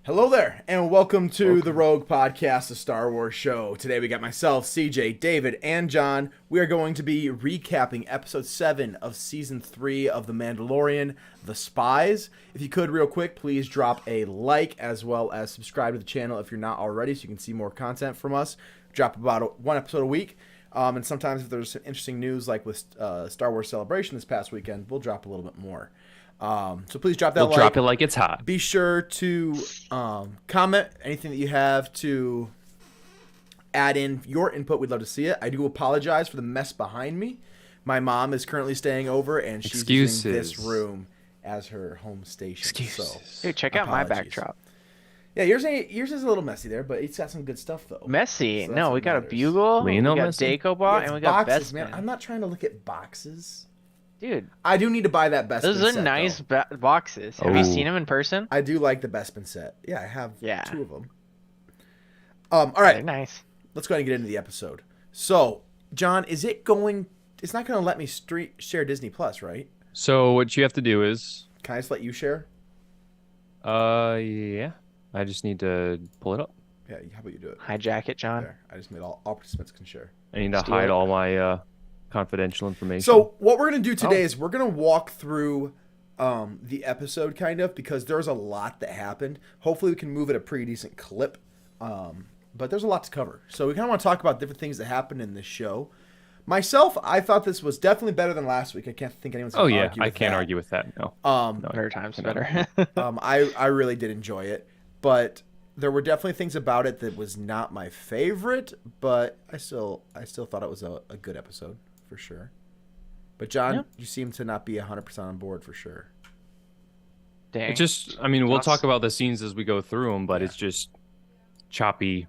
Hello there, and welcome to the Rogue Podcast, a Star Wars show. Today we got myself, CJ, David, and John. We are going to be recapping Episode 7 of Season 3 of The Mandalorian, The Spies. If you could, real quick, please drop a like as well as subscribe to the channel if you're not already so you can see more content from us. Drop about one episode a week. And sometimes if there's some interesting news like with Star Wars Celebration this past weekend, we'll drop a little bit more. So please drop that We'll like. drop it like it's hot. Be sure to comment anything that you have to add in your input. We'd love to see it. I do apologize for the mess behind me. My mom is currently staying over, and she's using this room as her home station. Excuses. So, Dude, check out my backdrop. Yeah, yours is a little messy there, but it's got some good stuff though. Messy. So No, we got matters. a bugle, we got Messy? Dagobah, and we got boxes, Bespin. man. I'm not trying to look at boxes. Dude, I do need to buy that Bespin those set, are nice though. boxes. Have you Oh. seen them in person? I do like the Bespin set. Yeah, I have Yeah. 2 of them. All right. They're nice. Let's go ahead and get into the episode. So, John, it's not going to let me share Disney Plus, right? So what you have to do is, Can I just let you share? yeah, I just need to pull it up. Yeah, how about you do it? Hijack it, John. There. I just made all participants can share. I need to Steal hide it. all my confidential information. So, what we're going to do today is we're going to walk through the episode kind of because there's a lot that happened. Hopefully, we can move at a pretty decent clip. But there's a lot to cover. So, we kind of want to talk about different things that happened in this show. Myself, I thought this was definitely better than last week. I can't think anyone's going to argue with I can't that. argue with that. No. 100 times better. I really did enjoy it, but there were definitely things about it that was not my favorite, but I still thought it was a good episode for sure. But John, Yeah. you seem to not be 100% on board for sure. Dang. It just, I mean, we'll Us. talk about the scenes as we go through them, but Yeah. it's just choppy.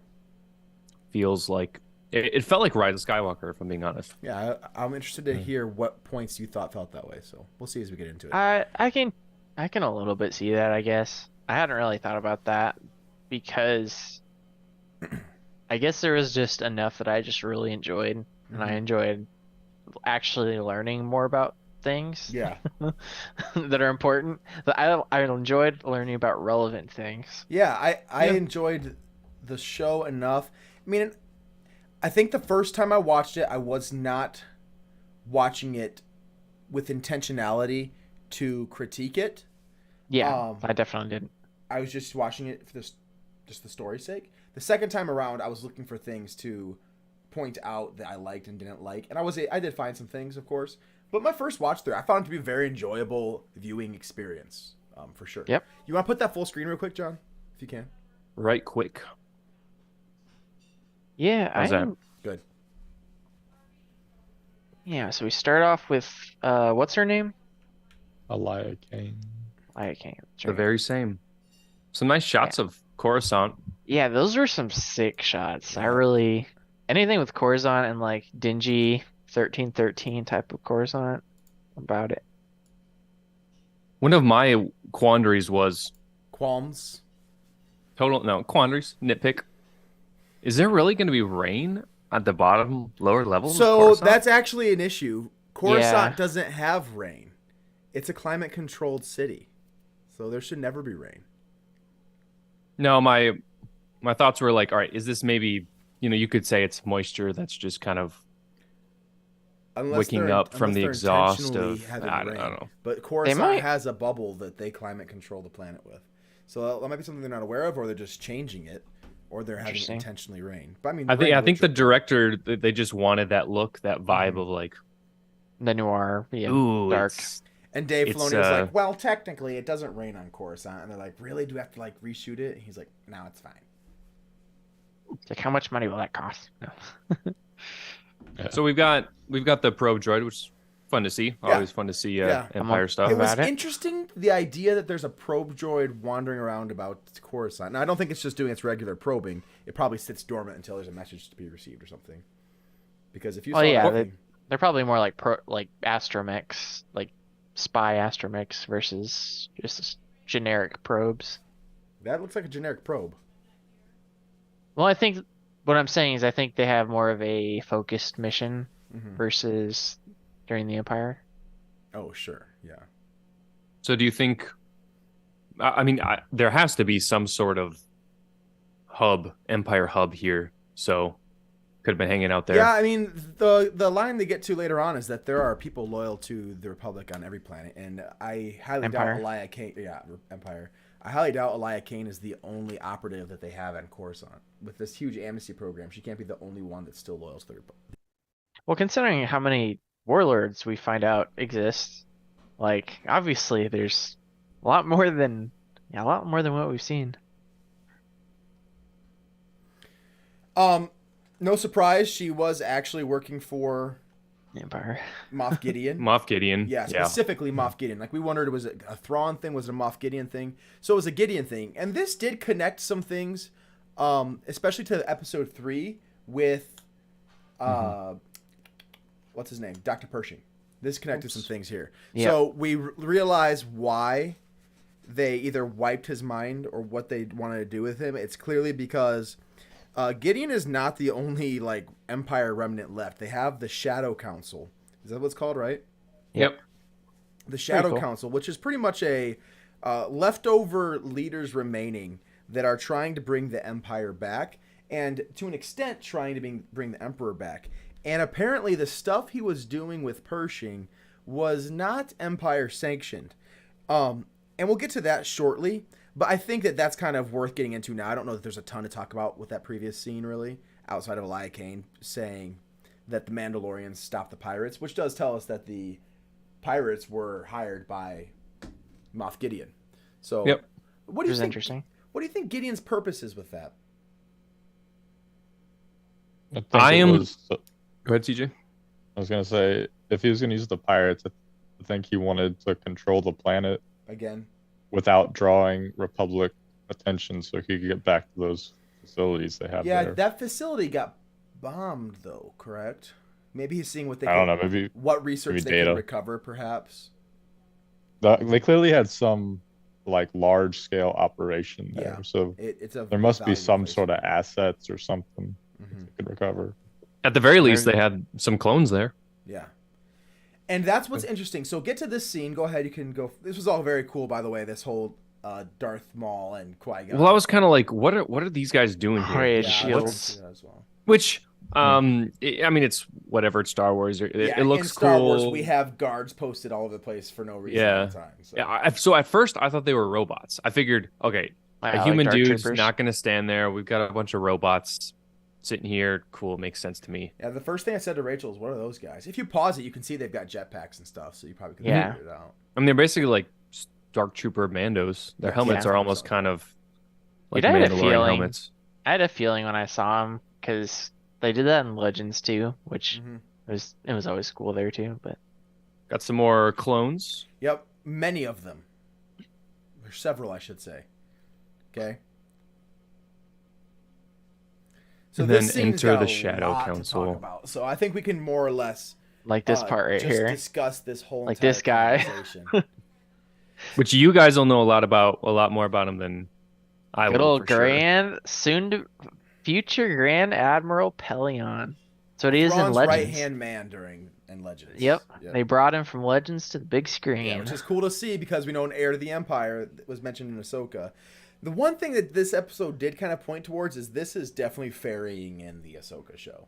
Feels like it felt like Rise of Skywalker, if I'm being honest. Yeah, I'm interested to hear what points you felt that way. So we'll see as we get into it. I can a little bit see that, I guess. I hadn't really thought about that because I guess there was just enough that I just really enjoyed, and I enjoyed actually learning more about things Yeah, that are important. But I enjoyed learning about relevant things. yeah. I Yeah. enjoyed the show enough. I mean, I think the first time I watched it, I was not watching it with intentionality to critique it. Yeah, I definitely didn't. I was just watching it for just the story's sake. The second time around, I was looking for things to point out that I liked and didn't like, and I did find some things, of course. But my first watch through, I found it to be a very enjoyable viewing experience, for sure. Yep. You want to put that full screen real quick, John, if you can? Right quick. Yeah, How's that? Good. Yeah, so we start off with what's her name? Elia Kane. I can't. The very same. Some nice shots of Coruscant. Yeah, those were some sick shots. I Yeah. really anything with Coruscant and like dingy 1313 type of Coruscant about it. One of my quandaries was Qualms. quandaries, nitpick. Is there really going to be rain at the bottom, lower levels? of So Coruscant? that's actually an issue. Coruscant Yeah. doesn't have rain. It's a climate-controlled city, so there should never be rain. No, my thoughts were like, all right, is this maybe, you could say it's moisture that's just kind of wicking up from the they're exhaust intentionally of, having I rain. don't know. But Coruscant might- has a bubble that they climate control the planet with. So that might be something they're not aware of, or they're just changing it, or they're having it Interesting. intentionally rain. But I mean, I rain think the literally- director, they just wanted that look, that vibe of like, The noir, yeah, ooh, dark. And Dave it's, Filoni was like, "Well, technically, it doesn't rain on Coruscant." And they're like, "Really? Do we have to like reshoot it?" And he's like, "No, it's fine." It's like how much money will that cost? No. So we've got the probe droid, which is fun to see. Yeah. Always fun to see Yeah. Empire stuff. It was about it. interesting, the idea that there's a probe droid wandering around about Coruscant. Now, I don't think it's just doing its regular probing. It probably sits dormant until there's a message to be received or something. Because if you Oh, saw yeah, that They're probably more like astromechs, like spy astromechs versus just generic probes. that looks like a generic probe. Well, I think what I'm saying is I think they have more of a focused mission Mhm. versus during the Empire. Oh, sure, yeah. So do you think I mean, there has to be some sort of Empire hub here. So could have been hanging out there. Yeah, I mean, the line they get to later on is that there are people loyal to the Republic on every planet, and I highly Empire. doubt Elia Kane. Yeah, Empire. I highly doubt Elia Kane is the only operative that they have on Coruscant. With this huge amnesty program, she can't be the only one that's still loyal to the Republic. Well, considering how many warlords we find out exist, like obviously there's a lot more than what we've seen. No surprise, she was actually working for Empire. Moff Gideon. Moff Gideon. Yeah, specifically Moff Gideon. Like, we wondered, was it a Thrawn thing? Was it a Moff Gideon thing? So it was a Gideon thing. And this did connect some things, especially to episode 3 with, what's his name? Dr. Pershing. This connected some things here. Yeah. So we realize why they either wiped his mind or what they wanted to do with him. It's clearly because Gideon is not the only like Empire remnant left. They have the Shadow Council. Is that what it's called, right? Yep. The Shadow cool. Council, which is pretty much a leftover leaders remaining that are trying to bring the Empire back, and to an extent trying to bring the Emperor back. And apparently the stuff he was doing with Pershing was not Empire sanctioned. And we'll get to that shortly. But I think that that's kind of worth getting into now. I don't know that there's a ton to talk about with that previous scene, really, outside of Elia Kane saying that the Mandalorians stopped the pirates, which does tell us that the pirates were hired by Moff Gideon. So, Yep. What do you think? Interesting. What do you think Gideon's purpose is with that? I was Go ahead, CJ. I was gonna say, if he was gonna use the pirates, I think he wanted to control the planet Again, without drawing Republic attention, so he could get back to those facilities they have yeah, there. that facility got bombed, though. Correct? Maybe he's seeing what they I don't know, maybe what research maybe they can data. recover, perhaps. They clearly had some like large scale operation there, Yeah. so It's a there must be valuable some place. sort of assets or something Mhm. they could recover. At the very least, they had some clones there. Yeah. And that's what's interesting. So get to this scene. Go ahead. You can go. This was all very cool, by the way, this whole Darth Maul and Qui-Gon. Well, I was kind of like, what are these guys doing here? Oh, yeah, I shields. wanted to see that as well. Which, I mean, it's whatever. It's Star Wars. It Yeah, looks in Star cool. Wars, we have guards posted all over the place for no reason all the time. So. Yeah. So at first, I thought they were robots. I figured, okay, Like a human Dark dude's Troopers. not going to stand there. We've got a bunch of robots sitting here. Cool, makes sense to me. Yeah, the first thing I said to Rachel is, what are those guys? If you pause it, you can see they've got jetpacks and stuff, so you probably can Yeah. figure it out. I mean, they're basically like Dark Trooper Mandos. Their Yeah, helmets yeah. are almost kind of like You'd have a Mandalorian feeling- helmets. I had a feeling when I saw him because they did that in Legends too, which Mhm. it was always cool there too. But Got some more clones. Yep, many of them. There's several, I should say. Okay. So And this then scene's enter got the a Shadow lot to Council. talk about. So I think we can more or less like this part right just here, discuss this whole Like entire this guy. conversation. Which you guys will know a lot more about him than I good will. old for sure. Grand, future Grand Admiral Pelion. That's what he is in Thrawn's Legends. right-hand man in Legends. Yep. They brought him from Legends to the big screen. Yeah, which is cool to see because we know an heir to the Empire that was mentioned in Ahsoka. The one thing that this episode did kind of point towards is this is definitely ferrying in the Ahsoka show.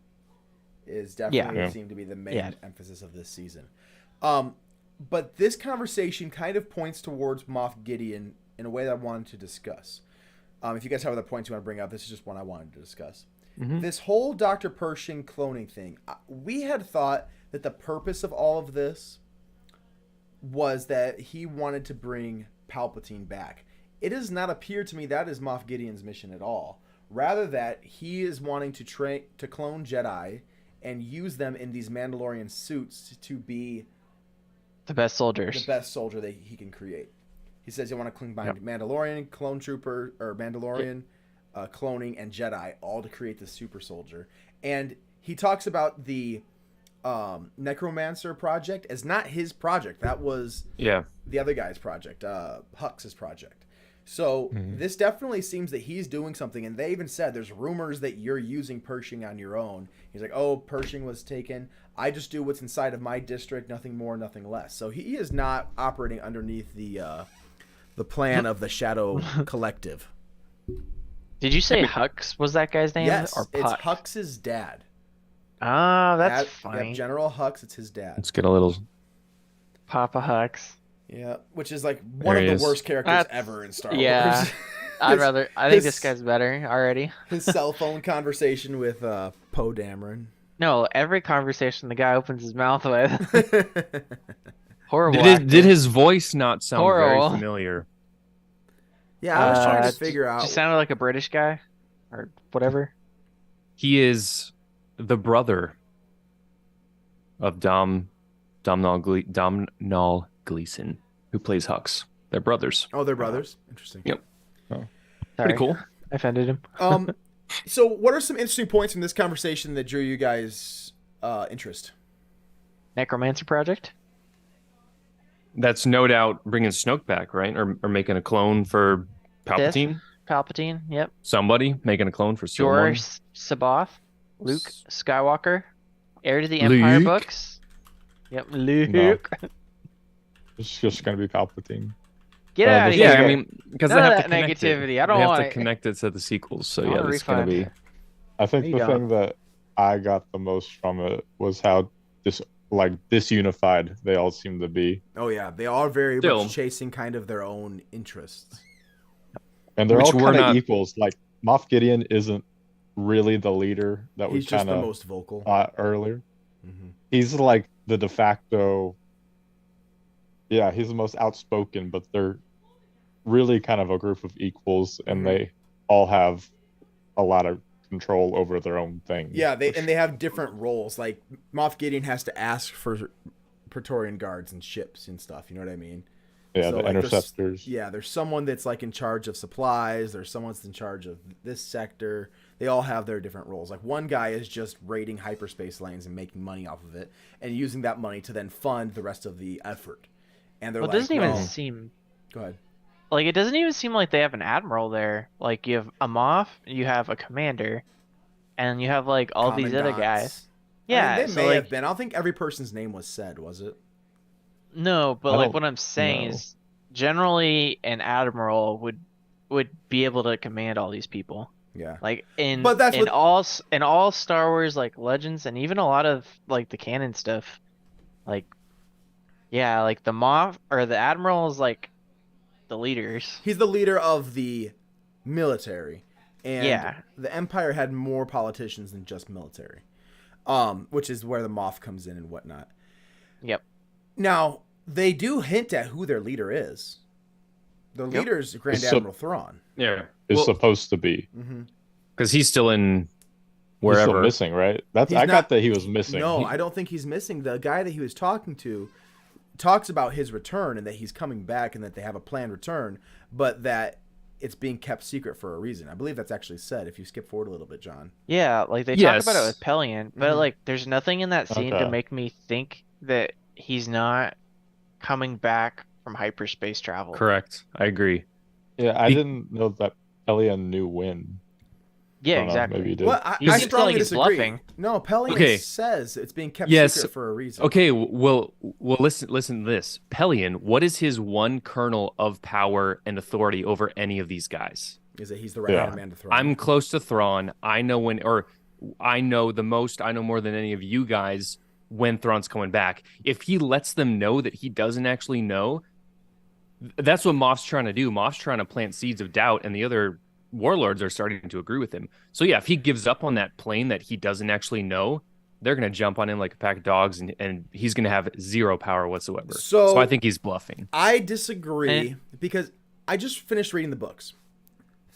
Is definitely Yeah. seemed to be the main Yeah. emphasis of this season. But this conversation kind of points towards Moff Gideon in a way that I wanted to discuss. If you guys have other points you want to bring up, this is just one I wanted to discuss. Mhm. This whole Dr. Pershing cloning thing, we had thought that the purpose of all of this was that he wanted to bring Palpatine back. It does not appear to me that is Moff Gideon's mission at all. Rather that he is wanting to clone Jedi and use them in these Mandalorian suits to be the best soldiers. the best soldier that he can create. He says you want to combine Mandalorian, clone trooper, or Mandalorian, cloning, and Jedi, all to create the super soldier. And he talks about the Necromancer project as not his project. That was the other guy's project, Hux's project. So this definitely seems that he's doing something. And they even said there's rumors that you're using Pershing on your own. He's like, oh, Pershing was taken. I just do what's inside of my district, nothing more, nothing less. So he is not operating underneath the The plan of the Shadow Collective. Did you say Hux was that guy's name? Yes, Or it's Puck? Hux's dad. Ah, that's funny. Yep, General Hux, it's his dad. Let's get a little. Papa Hux. Yeah, which is like one There of he the is. worst characters That's- ever in Star yeah. Wars. I think this guy's better already. His cell phone conversation with Poe Dameron. No, every conversation the guy opens his mouth with. Horrible. Did his voice not sound Horrible. very familiar? Yeah, I was trying to figure out. Just sounded like a British guy, or whatever. He is the brother of Domhnall Gleeson, who plays Hux. They're brothers. Oh, they're brothers. Interesting. Yep. Sorry, Pretty cool. I offended him. So, what are some interesting points from this conversation that drew you guys' interest? Necromancer Project. That's no doubt bringing Snoke back, right? Or making a clone for Palpatine. Palpatine. Yep. Somebody making a clone for someone. George Sabath. Luke Skywalker. Heir to the Empire Luke. books. Yep. Luke. No. It's just gonna be Palpatine. Get out of this- here. Yeah, I mean, because they None of have to that connect it. negativity. I don't they want have it. to connect it to the sequels. So I yeah, want a it's gonna refund. be. I think There the you thing that I got the most from it was how disunified they all seem to be, Oh yeah, they are very Still. much chasing kind of their own interests. and they're Which all we're kind of not- equals. Like Moff Gideon isn't really the leader that we He's just kind the of most vocal. thought earlier. Mhm. He's like the de facto. Yeah, he's the most outspoken, but they're really kind of a group of equals, and Mhm. they all have a lot of control over their own thing. Yeah, they have different roles. Like Moff Gideon has to ask for Praetorian guards and ships and stuff. You know what I mean? Yeah, So, the like, there's- interceptors. Yeah, there's someone that's like in charge of supplies. There's someone that's in charge of this sector. They all have their different roles. Like one guy is just raiding hyperspace lanes and making money off of it, and using that money to then fund the rest of the effort. And they're Well, it like, doesn't even "No." seem Go ahead. like it doesn't even seem like they have an admiral there. Like you have a Moff, you have a commander, and you have like all these other guys. Commandants. Yeah, I mean, they so, may like, have been. I don't think every person's name was said, was it? No, but I like don't what I'm saying know. is generally an admiral would be able to command all these people. Yeah. Like in But that's in what- all Star Wars like Legends and even a lot of like the canon stuff, like yeah, like the Moff or the admiral is like the leaders. He's the leader of the military, and Yeah. the Empire had more politicians than just military, which is where the Moff comes in and whatnot. Yep. Now they do hint at who their leader is. The Yep. leader is Grand It's so- Admiral Thrawn. Yeah, Is supposed to be. because he's still in He's still wherever. missing, right? That's He's I not- got that he was missing. No, He- I don't think he's missing. The guy that he was talking to talks about his return and that he's coming back and that they have a planned return, but that it's being kept secret for a reason. I believe that's actually said. If you skip forward a little bit, John. Yeah, like they talk about it Yes. with Pelion, but Mhm. like there's nothing in that scene to Okay. make me think that he's not coming back from hyperspace travel. Correct. I agree. Yeah, I He- didn't know that Pelion knew when. Yeah, I don't know, exactly. maybe he did. Well, I He seems strongly like he's disagree. bluffing. No, Pelion Okay. says it's being kept Yes. secret for a reason. Okay. Well. Listen to this. Pelion. What is his one kernel of power and authority over any of these guys? Is that he's the right hand Yeah. man to Thrawn. I'm close to Thrawn. I know when, or I know the most. I know more than any of you guys when Thrawn's coming back. If he lets them know that he doesn't actually know, that's what Moff's trying to do. Moff's trying to plant seeds of doubt, and the other warlords are starting to agree with him. So yeah, if he gives up on that plane that he doesn't actually know, they're going to jump on him like a pack of dogs, and he's going to have zero power whatsoever. So- I think he's bluffing. I disagree Eh. because I just finished reading the books.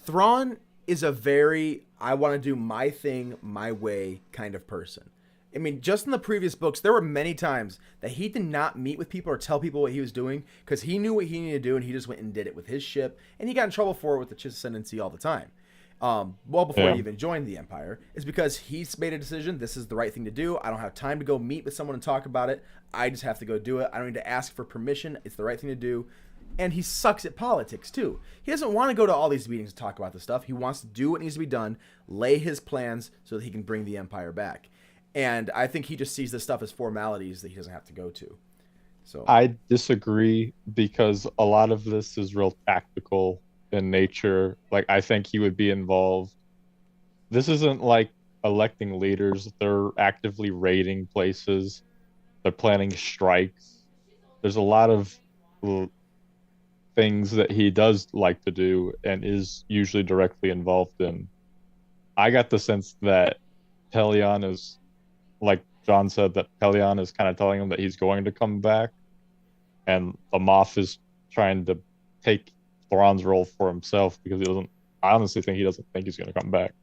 Thrawn is a very I want to do my thing my way kind of person. I mean, just in the previous books, there were many times that he did not meet with people or tell people what he was doing because he knew what he needed to do and he just went and did it with his ship. And he got in trouble for it with the Chiss Ascendancy all the time. Well before Yeah. he even joined the Empire, is because he's made a decision. This is the right thing to do. I don't have time to go meet with someone and talk about it. I just have to go do it. I don't need to ask for permission. It's the right thing to do. And he sucks at politics too. He doesn't want to go to all these meetings to talk about this stuff. He wants to do what needs to be done, lay his plans so that he can bring the Empire back. And I think he just sees this stuff as formalities that he doesn't have to go to. So I disagree because a lot of this is real tactical in nature. Like I think he would be involved. This isn't like electing leaders. They're actively raiding places. They're planning strikes. There's a lot of l- things that he does like to do and is usually directly involved in. I got the sense that Pelion is, like John said, that Pelion is kind of telling him that he's going to come back, and the Moth is trying to take Thrawn's role for himself because he doesn't. I honestly think he doesn't think he's going to come back.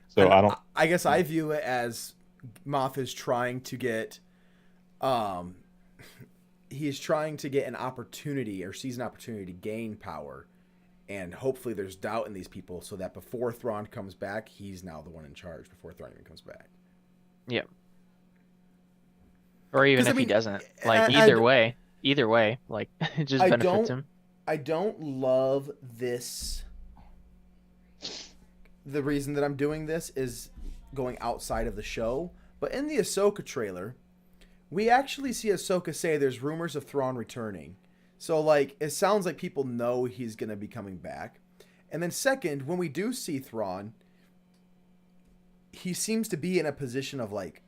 So and I don't. I guess I view it as Moff is trying to get, he is trying to get an opportunity or sees an opportunity to gain power, and hopefully there's doubt in these people so that before Thrawn comes back, he's now the one in charge before Thrawn even comes back. Yeah. Or even 'Cause, I if he mean, doesn't. Like either way, like it just benefits him. I don't love this. The reason that I'm doing this is going outside of the show, but in the Ahsoka trailer, we actually see Ahsoka say there's rumors of Thrawn returning. So, like, it sounds like people know he's going to be coming back. And then second, when we do see Thrawn, he seems to be in a position of, like,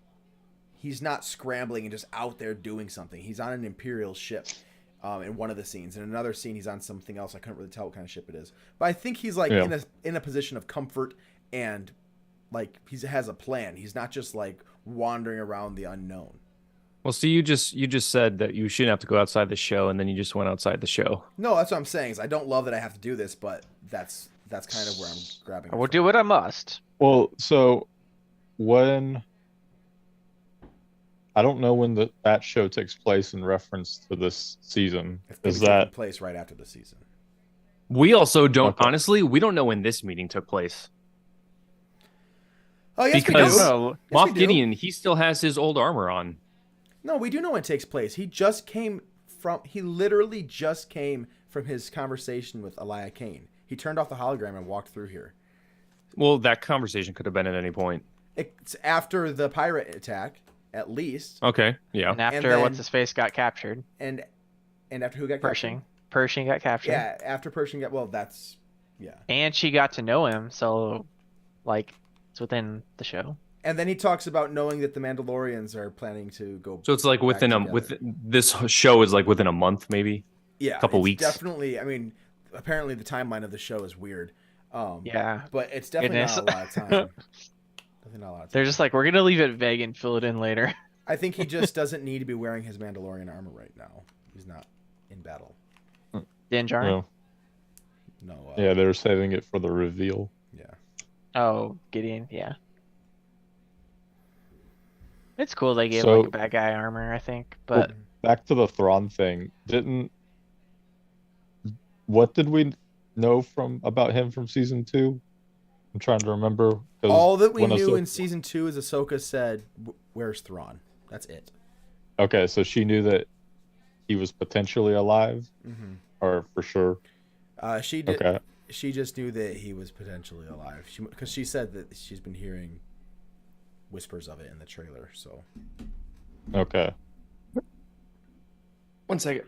he's not scrambling and just out there doing something. He's on an Imperial ship in one of the scenes. In another scene, he's on something else. I couldn't really tell what kind of ship it is. But I think he's, like, in a position of comfort and, like, he has a plan. He's not just, like, wandering around the unknown. Well, see, you just said that you shouldn't have to go outside the show, and then you just went outside the show. No, that's what I'm saying. Is I don't love that I have to do this, but that's kind of where I'm grabbing. I will do what I must. Well, so when I don't know when that show takes place in reference to this season. Is that place right after the season? We also don't. Okay. Honestly, we don't know when this meeting took place. Oh yes, because we do. Moff Gideon, he still has his old armor on. No, we do know when it takes place. He literally just came from his conversation with Elia Kane. He turned off the hologram and walked through here. Well, that conversation could have been at any point. It's after the pirate attack, at least. Okay, yeah. And after then- what's his face got captured. And after who got captured? Pershing. Pershing got captured. Yeah, after Pershing got... Well, that's... Yeah. And she got to know him, so, like, it's within the show. And then he talks about knowing that the Mandalorians are planning to go... So it's like this show is like within a month, maybe? Yeah. Couple weeks. Definitely, I mean, apparently the timeline of the show is weird. Yeah. But it's definitely not a lot of time. Definitely not a lot of time. They're just like, we're going to leave it vague and fill it in later. I think he just doesn't need to be wearing his Mandalorian armor right now. He's not in battle. Din Djarin? No. Yeah, they were saving it for the reveal. Yeah. Oh, Gideon, yeah. It's cool they gave like a bad guy armor, I think. But back to the Thrawn thing. What did we know about him from season 2? I'm trying to remember. All that we knew in season 2 is Ahsoka said, "Where's Thrawn?" That's it. Okay, so she knew that he was potentially alive, or for sure. She did. Okay. She just knew that he was potentially alive. Because she said that she's been hearing whispers of it in the trailer. So. Okay. 1 second.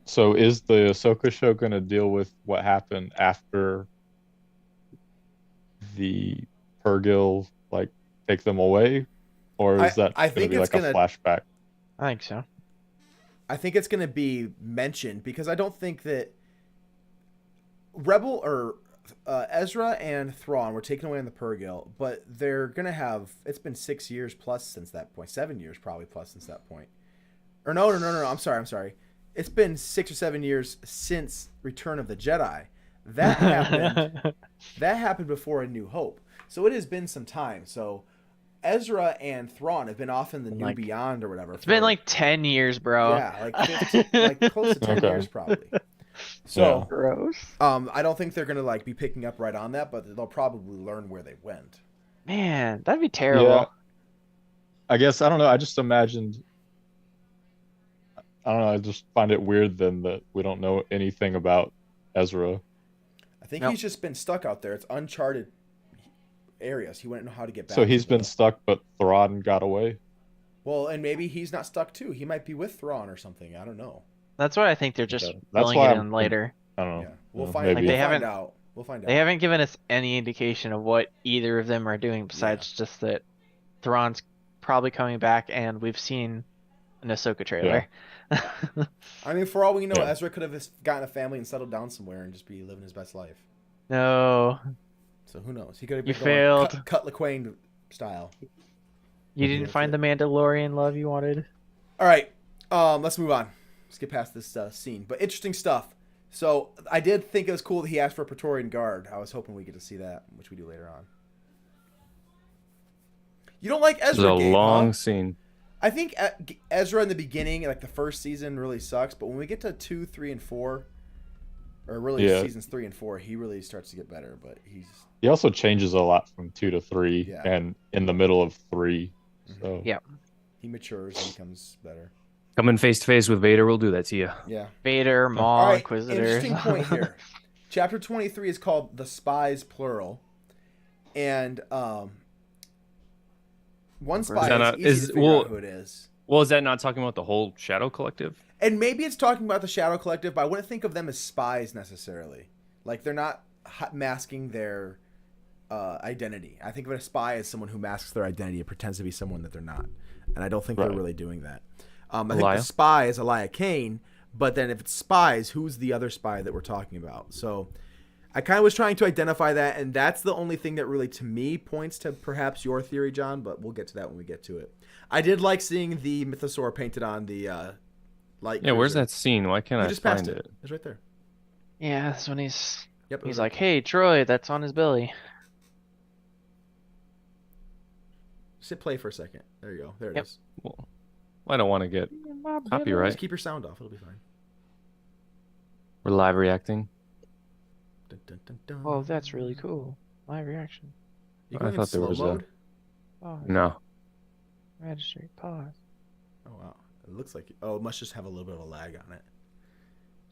So is the Ahsoka show going to deal with what happened after the Purrgil take them away, or is that going to be like a flashback? I think so. I think it's going to be mentioned because I don't think that Rebel or Ezra and Thrawn were taken away in the Purrgil, but they're going to have... It's been 6 years plus since that point. 7 years probably plus since that point. Or no. I'm sorry. It's been 6 or 7 years since Return of the Jedi. That happened. That happened before A New Hope. So it has been some time. So Ezra and Thrawn have been off in the New Beyond or whatever. It's been like 10 years, bro. Yeah, like 15, close to 10 years probably. So gross. I don't think they're gonna be picking up right on that, but they'll probably learn where they went. Man, that'd be terrible. Yeah. I guess I don't know. I just imagined. I don't know. I just find it weird then that we don't know anything about Ezra. I think he's just been stuck out there. It's uncharted areas. He wouldn't know how to get back. So he's been stuck, but Thrawn got away. Well, and maybe he's not stuck too. He might be with Thrawn or something. I don't know. That's what I think they're just Yeah, that's filling why it I'm in later. I don't know. Yeah, we'll Yeah, find. maybe. Like, We'll they find haven't- out. We'll find out. They haven't given us any indication of what either of them are doing besides just that Thrawn's probably coming back, and we've seen an Ahsoka trailer. I mean, for all we know, Yeah. Ezra could have gotten a family and settled down somewhere and just be living his best life. No, So who knows? He could have You been going failed. Cut LaQuaine style. you didn't find the Mandalorian love you wanted. All right, let's move on. Let's get past this scene. But interesting stuff. So I did think it was cool that he asked for a Praetorian Guard. I was hoping we get to see that, which we do later on. You don't like This is Ezra, a Gabe, long huh? scene. I think Ezra in the beginning, like the first season, really sucks. But when we get to 2, 3, and 4, or really Yeah. seasons 3 and 4, he really starts to get better. But he's He also changes a lot from 2 to 3, Yeah. and in the middle of 3. So Yeah. he matures and becomes better. Coming face to face with Vader will do that to you. Yeah. Vader, Maul, All right, Inquisitor. interesting point here. Chapter 23 is called The Spies, plural. And one spy that not- is easy is- to figure well- out who it is. Well, is that not talking about the whole Shadow Collective? And maybe it's talking about the Shadow Collective, but I wouldn't think of them as spies necessarily. Like, they're not masking their identity. I think of a spy as someone who masks their identity and pretends to be someone that they're not. And I don't think they're Right. really doing that. I think Elia? the spy is Elia Kane, but then if it's spies, who's the other spy that we're talking about? So I kind of was trying to identify that, and that's the only thing that really, to me, points to perhaps your theory, John, but we'll get to that when we get to it. I did like seeing the mythosaur painted on the light. Yeah, where's cruiser. that scene? Why can't You I just find passed it? it. It's right there. Yeah, that's when he's Yep. it was he's right like, "Hey, Troy, that's on his belly." Just hit play for a second. There you go. There it Yep. is. Well, I don't want to get copyright. Just keep your sound off. It'll be fine. We're live reacting. Dun, dun, dun, dun. Oh, that's really cool. My reaction. You I going in thought there slow was a- mode? Pause. No. Registry. Pause. Oh wow. It looks like. Oh, it must just have a little bit of a lag on it.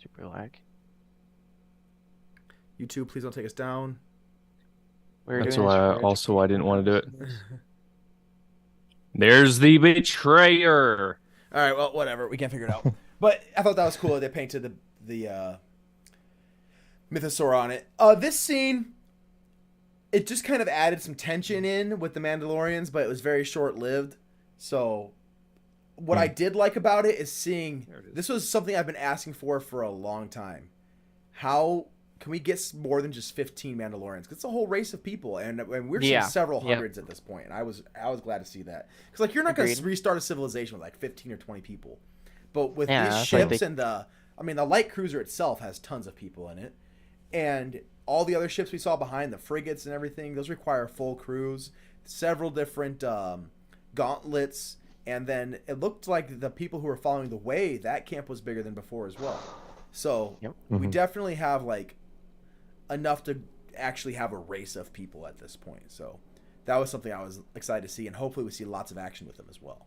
Super lag. YouTube, please don't take us down. We're That's doing why this for also I didn't want to do it. There's the betrayer. All right. Well, whatever. We can't figure it out. But I thought that was cool. They painted the mythosaur on it. This scene, it just kind of added some tension in with the Mandalorians, but it was very short lived. So, what I did like about it is seeing There it is. this was something I've been asking for a long time. How can we get more than just 15 Mandalorians? 'Cause it's a whole race of people, and we're seeing Yeah. several Yep. hundreds at this point. And I was glad to see that, because like you're not going to Agreed. restart a civilization with like 15 or 20 people, but with Yeah, these that's like ships and the light cruiser itself has tons of people in it, and all the other ships we saw behind, the frigates and everything, those require full crews, several different gauntlets. And then it looked like the people who were following the way, that camp was bigger than before as well. So Yep. we definitely have like enough to actually have a race of people at this point. So that was something I was excited to see, and hopefully we see lots of action with them as well.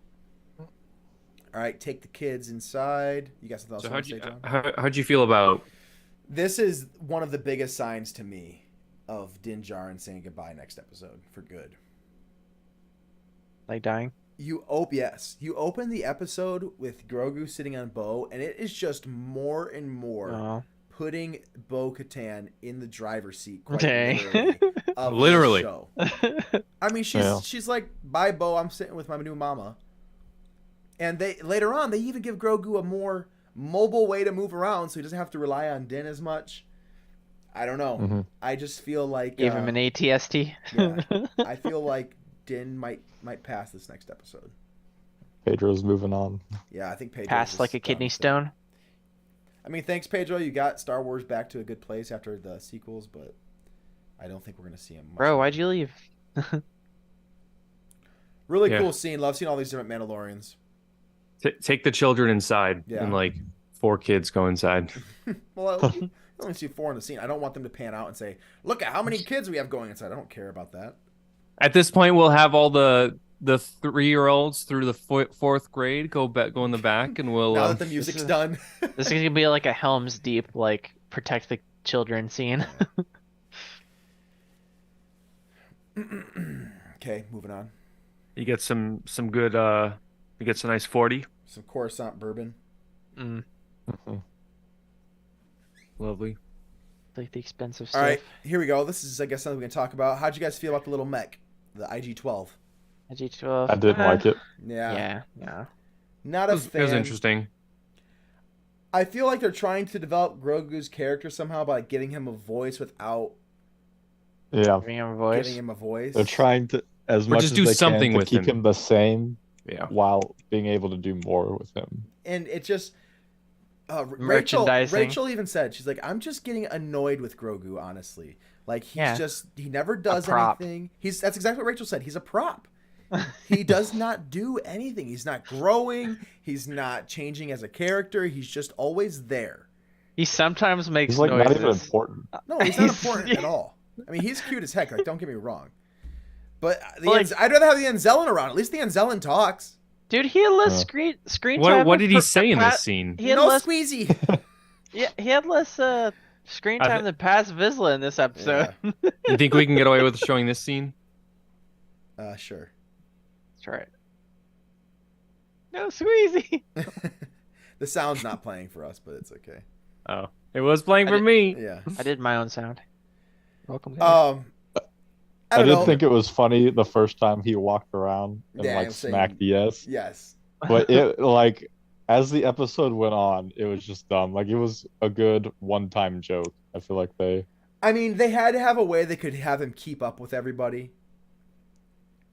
All right, take the kids inside. You got something else So you want to say, John? how'd you feel about? This is one of the biggest signs to me of Din Djarin saying goodbye next episode for good. Like dying. You open the episode with Grogu sitting on Bo, and it is just more and more Oh. putting Bo-Katan in the driver's seat. Quite Dang. literally. Of this Literally. show. I mean, she's like, bye, Bo. I'm sitting with my new mama. And they later on they even give Grogu a more mobile way to move around, so he doesn't have to rely on Din as much. I don't know. Mhm. I just feel like Gave him an ATST. yeah. I feel like Din might pass this next episode. Pedro's moving on. Yeah, I think Pedro Passed like a kidney stone. I mean, thanks, Pedro. You got Star Wars back to a good place after the sequels, but I don't think we're gonna see him. much Bro, more. why'd you leave? Really Yeah. cool scene. Love seeing all these different Mandalorians. Take the children inside, Yeah. and like 4 kids go inside. Well, you only see 4 in the scene. I don't want them to pan out and say, "Look at how many kids we have going inside." I don't care about that. At this point, we'll have all the 3-year-olds through the 4th grade go in the back, and we'll. Now that the music's done. This is gonna be like a Helm's Deep, like protect the children scene. Okay, moving on. You get some good He gets a nice 40. Some Coruscant bourbon. Mm, Lovely. like the expensive All stuff. right, here we go. This is, I guess, something we can talk about. How'd you guys feel about the little mech, the IG-12? G12. I didn't like it. Yeah. Yeah. Not a It fan. was interesting. I feel like they're trying to develop Grogu's character somehow by getting him a voice without Yeah, Giving him a voice. giving him a voice. they're trying to as Or much just as do they something can to with keep him. him the same Yeah. while being able to do more with him. And it just Merchandising. Rachel even said, she's like, I'm just getting annoyed with Grogu, honestly. Like he never does prop. anything. That's exactly what Rachel said. He's a prop. He does not do anything. He's not growing. He's not changing as a character. He's just always there. He sometimes makes He's like noises. not even important. No, he's not important at all. I mean, he's cute as heck. Like, don't get me wrong. But Like- I'd rather have the Anzellan around. At least the Anzellan talks. Dude, he had less screen time. What did he than say in Pat- this scene? He had No less. squeezy. Yeah, he had less screen I time thi- than Paz Vizsla in this episode. You think we can get away with showing this scene? Sure. That's right. No squeezy. The sound's not playing for us, but it's okay. Oh, it was playing I for did- me. Yeah. I did my own sound. Welcome. guys. I I don't did know. think it was funny the first time he walked around and Yeah, like I'm saying- smacked yes, Yes. but it like as the episode went on, it was just dumb. Like it was a good one-time joke. I feel like they I mean, they had to have a way they could have him keep up with everybody.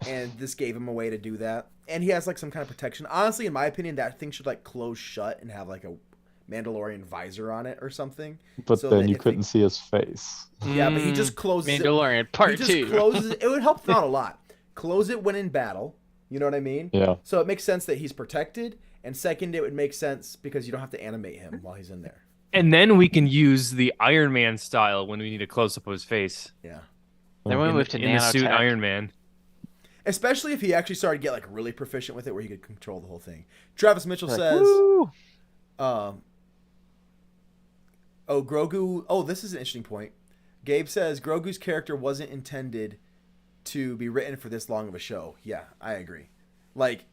And this gave him a way to do that. And he has like some kind of protection. Honestly, in my opinion, that thing should like close shut and have like a Mandalorian visor on it or something. but So then that you if couldn't they- see his face. Yeah, but he Mm. just closes it. Mandalorian He Part just 2. closes it. It would help them out a lot. Close it when in battle. You know what I mean? Yeah. So it makes sense that he's protected. And second, it would make sense because you don't have to animate him while he's in there. And then we can use the Iron Man style when we need a close up of his face. Yeah. Then we in moved to in the suit, nanotech. Iron Man. Especially if he actually started to get like really proficient with it, where he could control the whole thing. Travis Mitchell Like, says, woo! Grogu. Oh, this is an interesting point. Gabe says Grogu's character wasn't intended to be written for this long of a show. Yeah, I agree. Like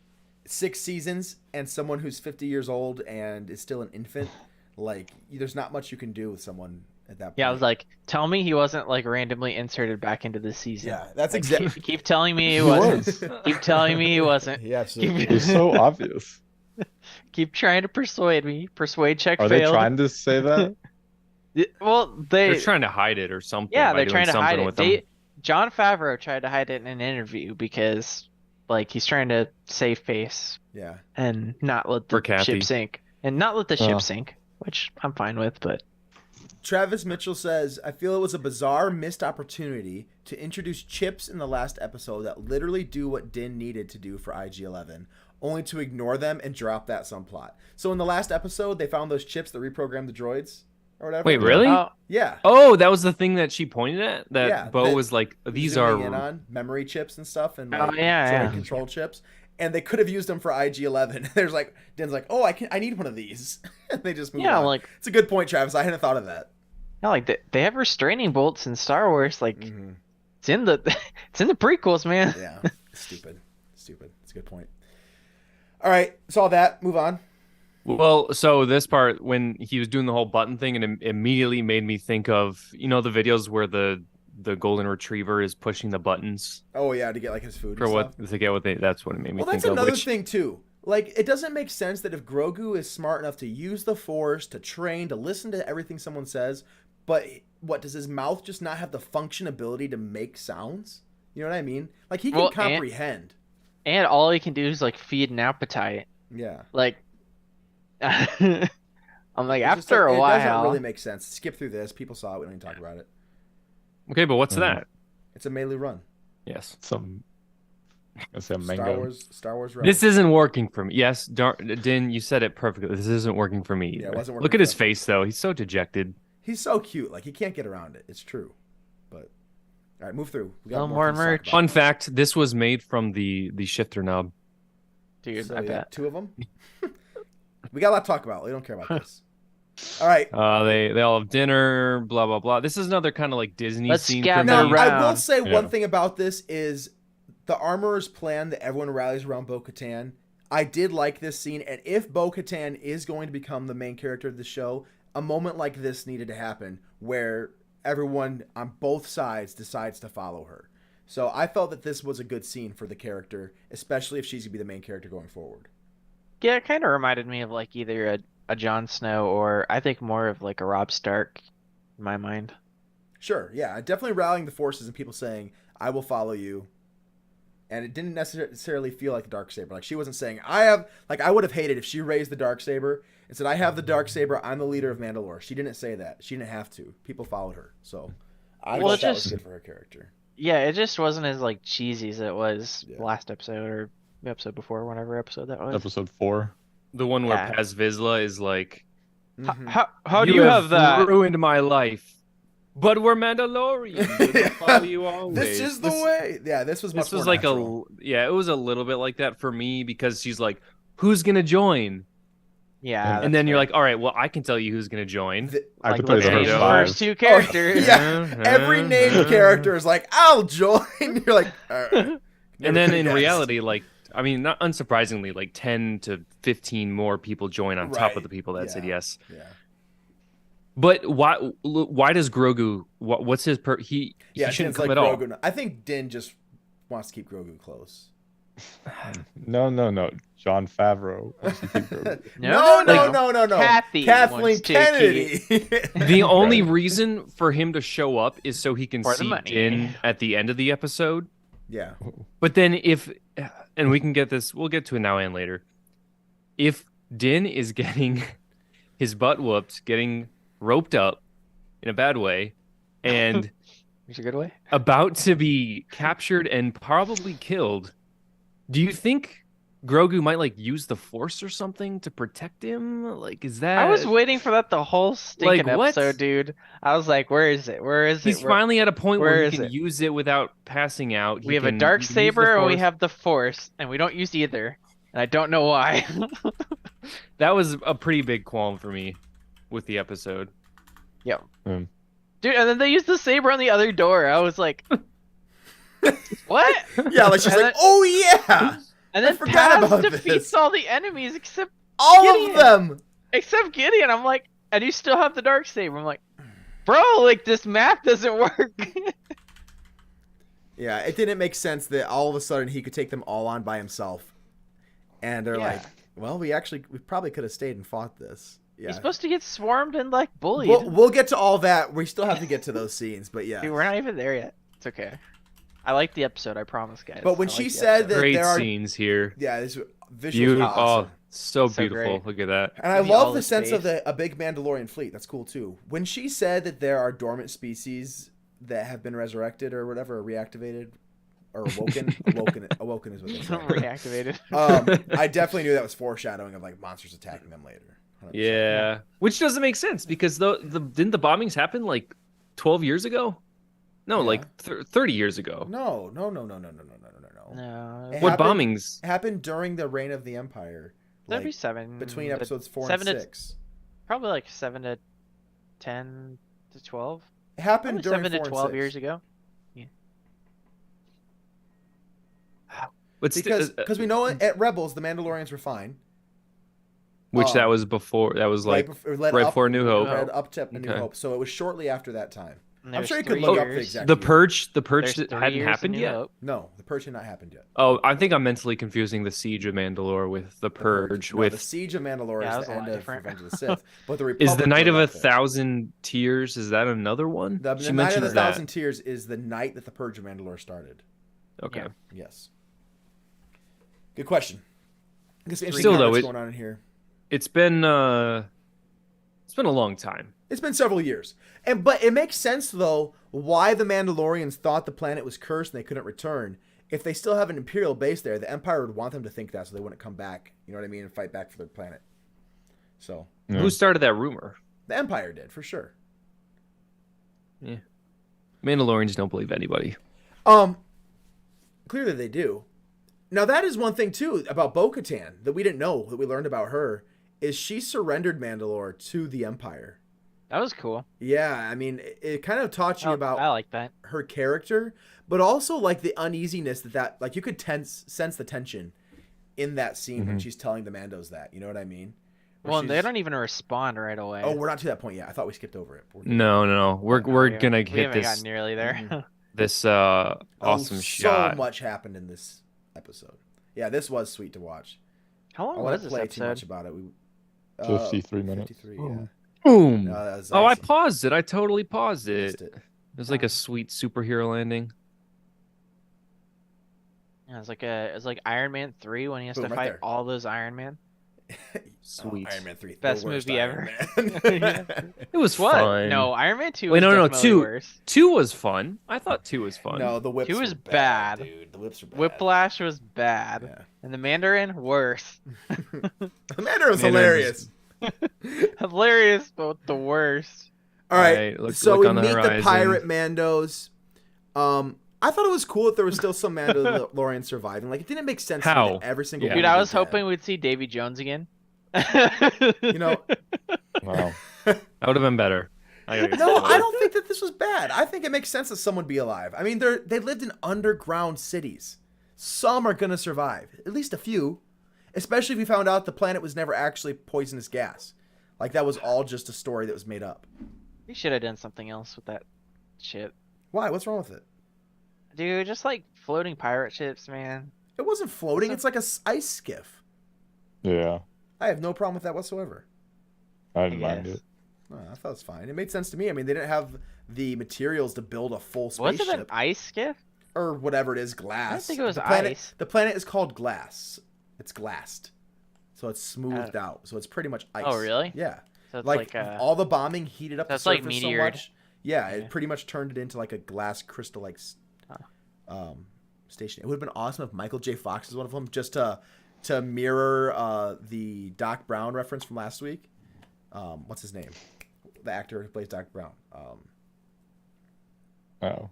6 seasons and someone who's 50 years old and is still an infant. Like, there's not much you can do with someone at that point. Yeah, I was like, tell me he wasn't like randomly inserted back into the season. yeah, that's Like, exactly. keep telling me he He wasn't. was. Keep telling me he wasn't. Yeah, absolutely. It's so obvious. Keep trying to persuade me. Persuade check Are they failed. trying to say that? Well, They're trying to hide it or something. yeah, by they're doing trying to something hide it. with them. John Favreau tried to hide it in an interview because, like, he's trying to save face Yeah. and not let For the Kathy. ship sink, and not let the ship Oh. sink, which I'm fine with. But Travis Mitchell says, I feel it was a bizarre missed opportunity to introduce chips in the last episode that literally do what Din needed to do for IG-11, only to ignore them and drop that subplot. So in the last episode, they found those chips that reprogrammed the droids or whatever. Wait, really? Yeah. Oh, that was the thing that she pointed at? That Yeah, Bo that- was like, these Zooming in are. on memory chips and stuff and Oh, like yeah, droid yeah. control chips. And they could have used them for IG-11. There's like, Din's like, oh, I need one of these. And they just move Yeah, on. like It's a good point, Travis. I hadn't thought of that. they have restraining bolts in Star Wars. Like Mhm. it's in the it's in the prequels, man. Yeah. Stupid. It's a good point. All right. Saw that. Move on. Well, so this part, when he was doing the whole button thing, and it immediately made me think of, the videos where the golden retriever is pushing the buttons Oh yeah, to get like his food. for and what stuff. to get what they. That's what it made me Well, think that's of. another Which, thing too. Like, it doesn't make sense that if Grogu is smart enough to use the Force, to train, to listen to everything someone says, but what does his mouth just not have the function ability to make sounds? You know what I mean? Like he can Well, and- comprehend. And all he can do is like feed an appetite. Yeah. Like I'm like, It's just after like, a it while, doesn't really make sense. Skip through this. People saw it. We don't need to talk about it. okay, but what's Mhm. that? It's a melee run. Yes. Some. I say a Star mango. Wars run. This isn't working for me. Yes, Din, you said it perfectly. This isn't working for me. Yeah, it Either. wasn't working Look at for his us. face, though. He's so dejected. He's so cute. Like, he can't get around it. It's true. But all right, move through. We No more things to talk merch. about. Fun fact: this was made from the shifter knob. dude, So, I yeah, bet. 2 of them. We got a lot to talk about. We don't care about this. All right. They all have dinner. Blah blah blah. This is another kind of like Disney Let's scene gather for Now, me. around. I will say Yeah. one thing about this is the Armorer's plan that everyone rallies around Bo-Katan. I did like this scene, and if Bo-Katan is going to become the main character of the show, a moment like this needed to happen where everyone on both sides decides to follow her. So I felt that this was a good scene for the character, especially if she's going to be the main character going forward. Yeah, it kind of reminded me of like either a Jon Snow or I think more of like a Robb Stark in my mind. Sure, yeah, definitely rallying the forces and people saying, I will follow you. And it didn't necessarily feel like the Darksaber. Like, she wasn't saying, I would have hated if she raised the Darksaber and said, I have the Darksaber, I'm the leader of Mandalore. She didn't say that. She didn't have to. People followed her. So, I thought that was good for her character. Yeah, it just wasn't as like cheesy as it was last episode or the episode before, whatever episode that was. Episode 4. The one where Paz Vizsla is like, how do you have that? Ruined my life. But we're Mandalorian. We'll follow you always. This is the way. Yeah, this was much more like natural. it was a little bit like that for me because she's like, who's gonna join? Yeah, and then you're like, all right, well, I can tell you who's gonna join. I could tell you the first 2 characters. Every named character is like, I'll join. You're like, all right. And then in reality, like, I mean, not unsurprisingly, like 10 to 15 more people join on top of the people that said yes. Yeah. But why does Grogu? What's his he shouldn't come like at all. Grogu. I think Din just wants to keep Grogu close. No. Jon Favreau wants to keep Grogu. No. Kathleen Kennedy. The only reason for him to show up is so he can For the see money. Din at the end of the episode. Yeah. But then and we can get this, we'll get to it now and later. If Din is getting his butt whooped, getting roped up in a bad way, and It's a good way. about to be captured and probably killed, do you think Grogu might like use the Force or something to protect him? Like, is that? I was waiting for that the whole stinking Like, what? episode, dude. I was like, where is it? Where is it? He's finally at a point where where he is can it? use it without passing out. We have a dark he can use the saber and we Force. have the Force, and we don't use either. And I don't know why. That was a pretty big qualm for me with the episode. Yep. Mm. Dude, and then they used the saber on the other door. I was like, what? Yeah, like she's And like, then- oh yeah, And I then forgot Paz about defeats this. all the enemies except all Gideon. of them. Except Gideon. I'm like, and you still have the dark saber. I'm like, bro, like this math doesn't work. Yeah, it didn't make sense that all of a sudden he could take them all on by himself. And they're like, well, we probably could have stayed and fought this. Yeah. He's supposed to get swarmed and like bullied. We'll get to all that. We still have to get to those scenes, but yeah. Dude, we're not even there yet. It's okay. I like the episode, I promise, guys. But when I she like the said episode. that Great there are, scenes here. yeah, this visuals Beautiful. are awesome. Oh, so So beautiful. great. Look at that. And I Give me all love the the sense of space. a big Mandalorian fleet. That's cool too. When she said that there are dormant species that have been resurrected or whatever, or reactivated, or awoken, awoken is what they say. Reactivated. I definitely knew that was foreshadowing of like monsters attacking them later. 100%. Yeah, which doesn't make sense because didn't the bombings happen like 12 years ago? No, Yeah. like 30 years ago. No. No. It What happened- bombings? happened during the reign of the Empire. That'd be Like, 7. between episodes 4 7 and to- 6. Probably like 7 to 10 to 12. It happened Probably during 7 to 4 and 12 6. years ago. But Because we know at Rebels the Mandalorians were fine. which that was before. That was like led right up- before New Hope. led up to A New Okay. Hope. So it was shortly after that time. And I'm there's sure you could 3 look up the years. exact The year. purge There's 3 hadn't years happened in New yet. Hope. No, the purge had not happened yet. Oh, I think I'm mentally confusing the Siege of Mandalore with the Purge. No, the With Siege of Mandalore Yeah, that is was the a lot end of different. Revenge of the Sith. But the is Republic the Night of joined a up there. Thousand Tears? Is that another one? The She Night of mentions the that. Thousand Tears is the night that the Purge of Mandalore started. Okay. Yeah. Yes. Good question. I guess Still, though, what's going on in here. It's been a long time. It's been several years. But it makes sense though why the Mandalorians thought the planet was cursed and they couldn't return. If they still have an Imperial base there, the Empire would want them to think that so they wouldn't come back, you know what I mean, and fight back for their planet. So, Yeah. Who started that rumor? the Empire did, for sure. Mandalorians don't believe anybody. Clearly they do. Now that is one thing too about Bo-Katan that we didn't know, that we learned about her, is she surrendered Mandalore to the Empire. That was cool. Yeah, I mean, it kind of taught you about I like that. her character, but also like the uneasiness that like you could sense the tension in that scene when Mhm. she's telling the Mandos that. You know what I mean? Where Well, they she's- don't even respond right away. Oh, we're not to that point yet. I thought we skipped over it. We're good. No. We're No, we're we gonna haven't- we hit haven't this gotten nearly there. Mhm. this Oh, awesome shot. So much happened in this episode. Yeah, this was sweet to watch. How I long want was to this play too much episode? about it. We 53 minutes. 53, Oh. yeah. Boom. No, that was Oh, I awesome. paused it. I totally paused Missed it. it. It was like a sweet superhero landing. Yeah, it's like Iron Man 3 when he has Boom, to right fight there. all those Iron Man. Sweet. Iron Man 3. the Best worst movie Iron ever. Man. It was What? fun. No, Iron Man 2 Wait, was no, definitely 2 worse. 2 was fun. I thought 2 was fun. No, the whips He was were bad, bad. dude. The whips were bad. Whiplash was bad. Yeah. And the Mandarin, worse. The Mandarin was Mandarin hilarious. Hilarious, but the worst. All right, Alright, look so we on the meet the horizon. pirate Mandos. I thought it was cool that there was still some Mandalorians surviving. Like, it didn't make sense to me How? that every single Yeah. Dude, one I would was be dead. hoping we'd see Davy Jones again. You know, Wow. That would have been better. I gotta get no, some I don't think that this was bad. I think it makes sense that someone be alive. I mean, they lived in underground cities. Some are gonna survive, at least a few. Especially if we found out the planet was never actually poisonous gas. Like, that was all just a story that was made up. We should have done something else with that shit. Why? What's wrong with it? Dude, just like floating pirate ships, man. It wasn't floating. It's like a ice skiff. Yeah, I have no problem with that whatsoever. I didn't I mind guess. it. No, I thought it was fine. It made sense to me. I mean, they didn't have the materials to build a full Was it an spaceship ice skiff? or whatever it is, glass. I don't think it was the planet, ice. The planet is called glass. It's glassed, so it's smoothed out. So it's pretty much ice. Oh, really? Yeah. So it's Like, all the bombing heated up the that's like surface so meteored. much. Yeah, Yeah. it pretty much turned it into like a glass crystal like station. It would have been awesome if Michael J. Fox was one of them, just to mirror the Doc Brown reference from last week. What's his name? The actor who plays Doc Brown. Oh,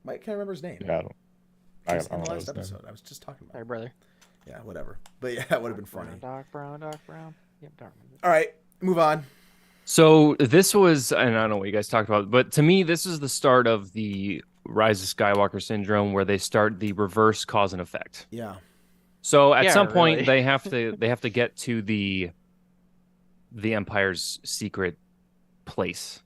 I can't remember his name. yeah, I don't. I Just don't in know the his last name. episode, I was just talking about. Sorry, brother. Yeah, whatever. But yeah, that would have been funny. Doc Brown. Yep, Doc Brown. All right, move on. So this was, and I don't know what you guys talked about, but to me, this is the start of the Rise of Skywalker syndrome, where they start the reverse cause and effect. Yeah. So at Yeah, some point, really. they have to get to the Empire's secret place.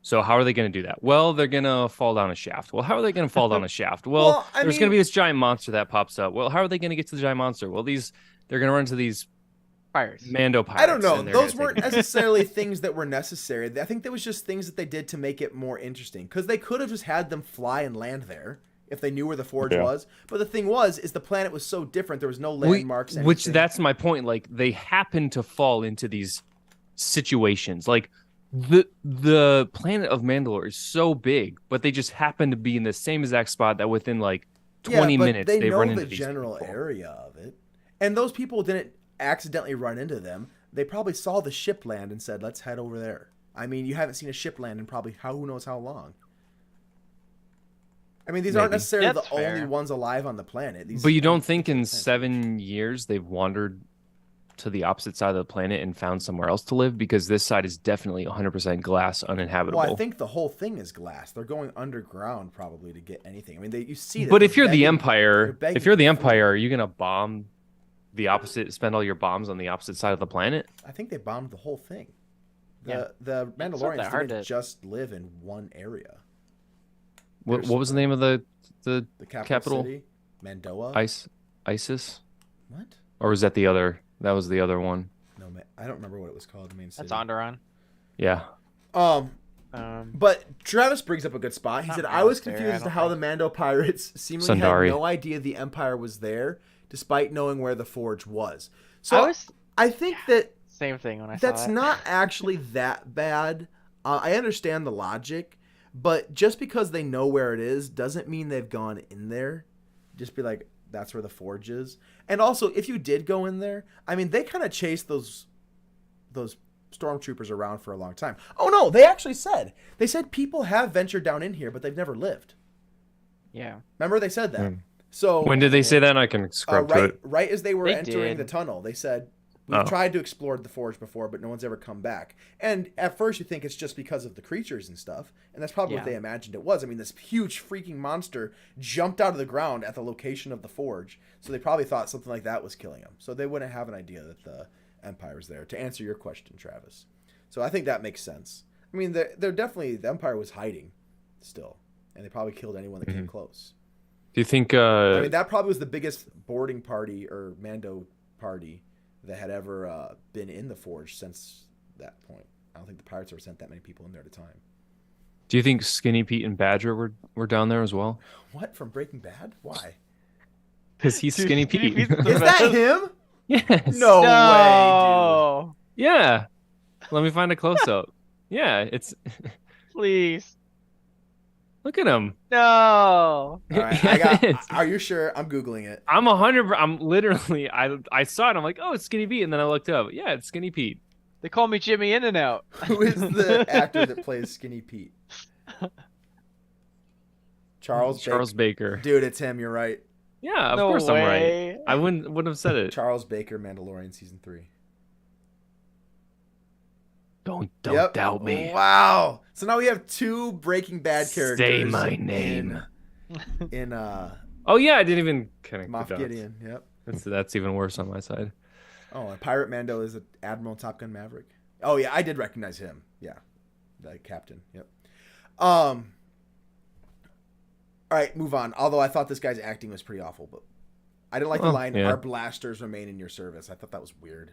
So how are they going to do that? Well, they're going to fall down a shaft. Well, how are they going to fall down a shaft? Well, Well, I there's going to mean- be this giant monster that pops up. Well, how are they going to get to the giant monster? Well, they're going to run into these Pirates. Mando pirates. I don't know. and they're Those gonna weren't take- necessarily things that were necessary. I think that was just things that they did to make it more interesting. Because they could have just had them fly and land there if they knew where the forge Yeah. was. But the thing is the planet was so different. There was no We- landmarks. which anything. that's my point. Like, they happen to fall into these situations. Like, the planet of Mandalore is so big, but they just happen to be in the same exact spot that within like 20 but minutes they they know run the into these general people. area of it. And those people didn't accidentally run into them. They probably saw the ship land and said, let's head over there. I mean, you haven't seen a ship land in probably who knows how long. I mean, these aren't Maybe. necessarily That's the only fair. ones alive on the planet. These, But you don't I think in makes sense. 7 years they've wandered to the opposite side of the planet and found somewhere else to live? Because this side is definitely 100% glass, uninhabitable. Well, I think the whole thing is glass. They're going underground probably to get anything. I mean, you see that. but they're if you're the begging- Empire, they're begging if you're the for food. Empire, are you gonna bomb the opposite? Spend all your bombs on the opposite side of the planet? I think they bombed the whole thing. Yeah. The not Mandalorians that hard didn't to- just live in one area. What There's- was the name of the The capital, Capital? city, Mandoa. ISIS? What? Or was that the other? That was the other one. No, I don't remember what it was called. The main city. That's Onderon. Yeah. But Travis brings up a good spot. He Not said, I was Monastery, confused I as to don't how the think. Mando pirates seemingly Sundari. had no idea the Empire was there, despite knowing where the forge was. So I think that Same thing when I saw that's that. not actually that bad. I understand the logic, but just because they know where it is doesn't mean they've gone in there. Just be like, that's where the forge is. And also, if you did go in there, I mean, they kind of chased those stormtroopers around for a long time. Oh no, they said people have ventured down in here, but they've never lived. Yeah. Remember they said that. Hmm. So When did they say that? I can scrub to right, it. right as they were They entering did. the tunnel, they said We've tried to explore the Forge before, but no one's ever come back. And at first you think it's just because of the creatures and stuff, and that's probably what they imagined it was. I mean, this huge freaking monster jumped out of the ground at the location of the Forge, so they probably thought something like that was killing them. So they wouldn't have an idea that the Empire was there, to answer your question, Travis. So I think that makes sense. I mean, they're definitely, the Empire was hiding still, and they probably killed anyone that came close. Do you think... I mean, that probably was the biggest boarding party or Mando party that had ever been in the Forge since that point. I don't think the pirates ever sent that many people in there at a time. Do you think Skinny Pete and Badger were down there as well? What, from Breaking Bad? Why? Because he's Skinny Pete. Is that him? Yes. No way, dude. Yeah. Let me find a close-up. Yeah, it's... Please. Look at him. No. All right, are you sure? I'm Googling it. I'm 100. I'm literally. I saw it. I'm like, oh, it's Skinny Pete, and then I looked up. Yeah, it's Skinny Pete. They call me Jimmy In and Out. Who is the actor that plays Skinny Pete? Charles Baker. Dude, it's him. You're right. Yeah, of No course way. I'm right. I wouldn't have said it. Charles Baker, Mandalorian season 3. Don't doubt me. Wow. So now we have 2 Breaking Bad characters. Say my name. In Oh yeah, I didn't even connect Moff the dots. Gideon. Yep. That's even worse on my side. Oh, and Pirate Mando is an Admiral Top Gun Maverick. Oh yeah, I did recognize him. Yeah, the captain. Yep. All right, move on. Although I thought this guy's acting was pretty awful, but I didn't like the line, yeah. "Our blasters remain in your service." I thought that was weird.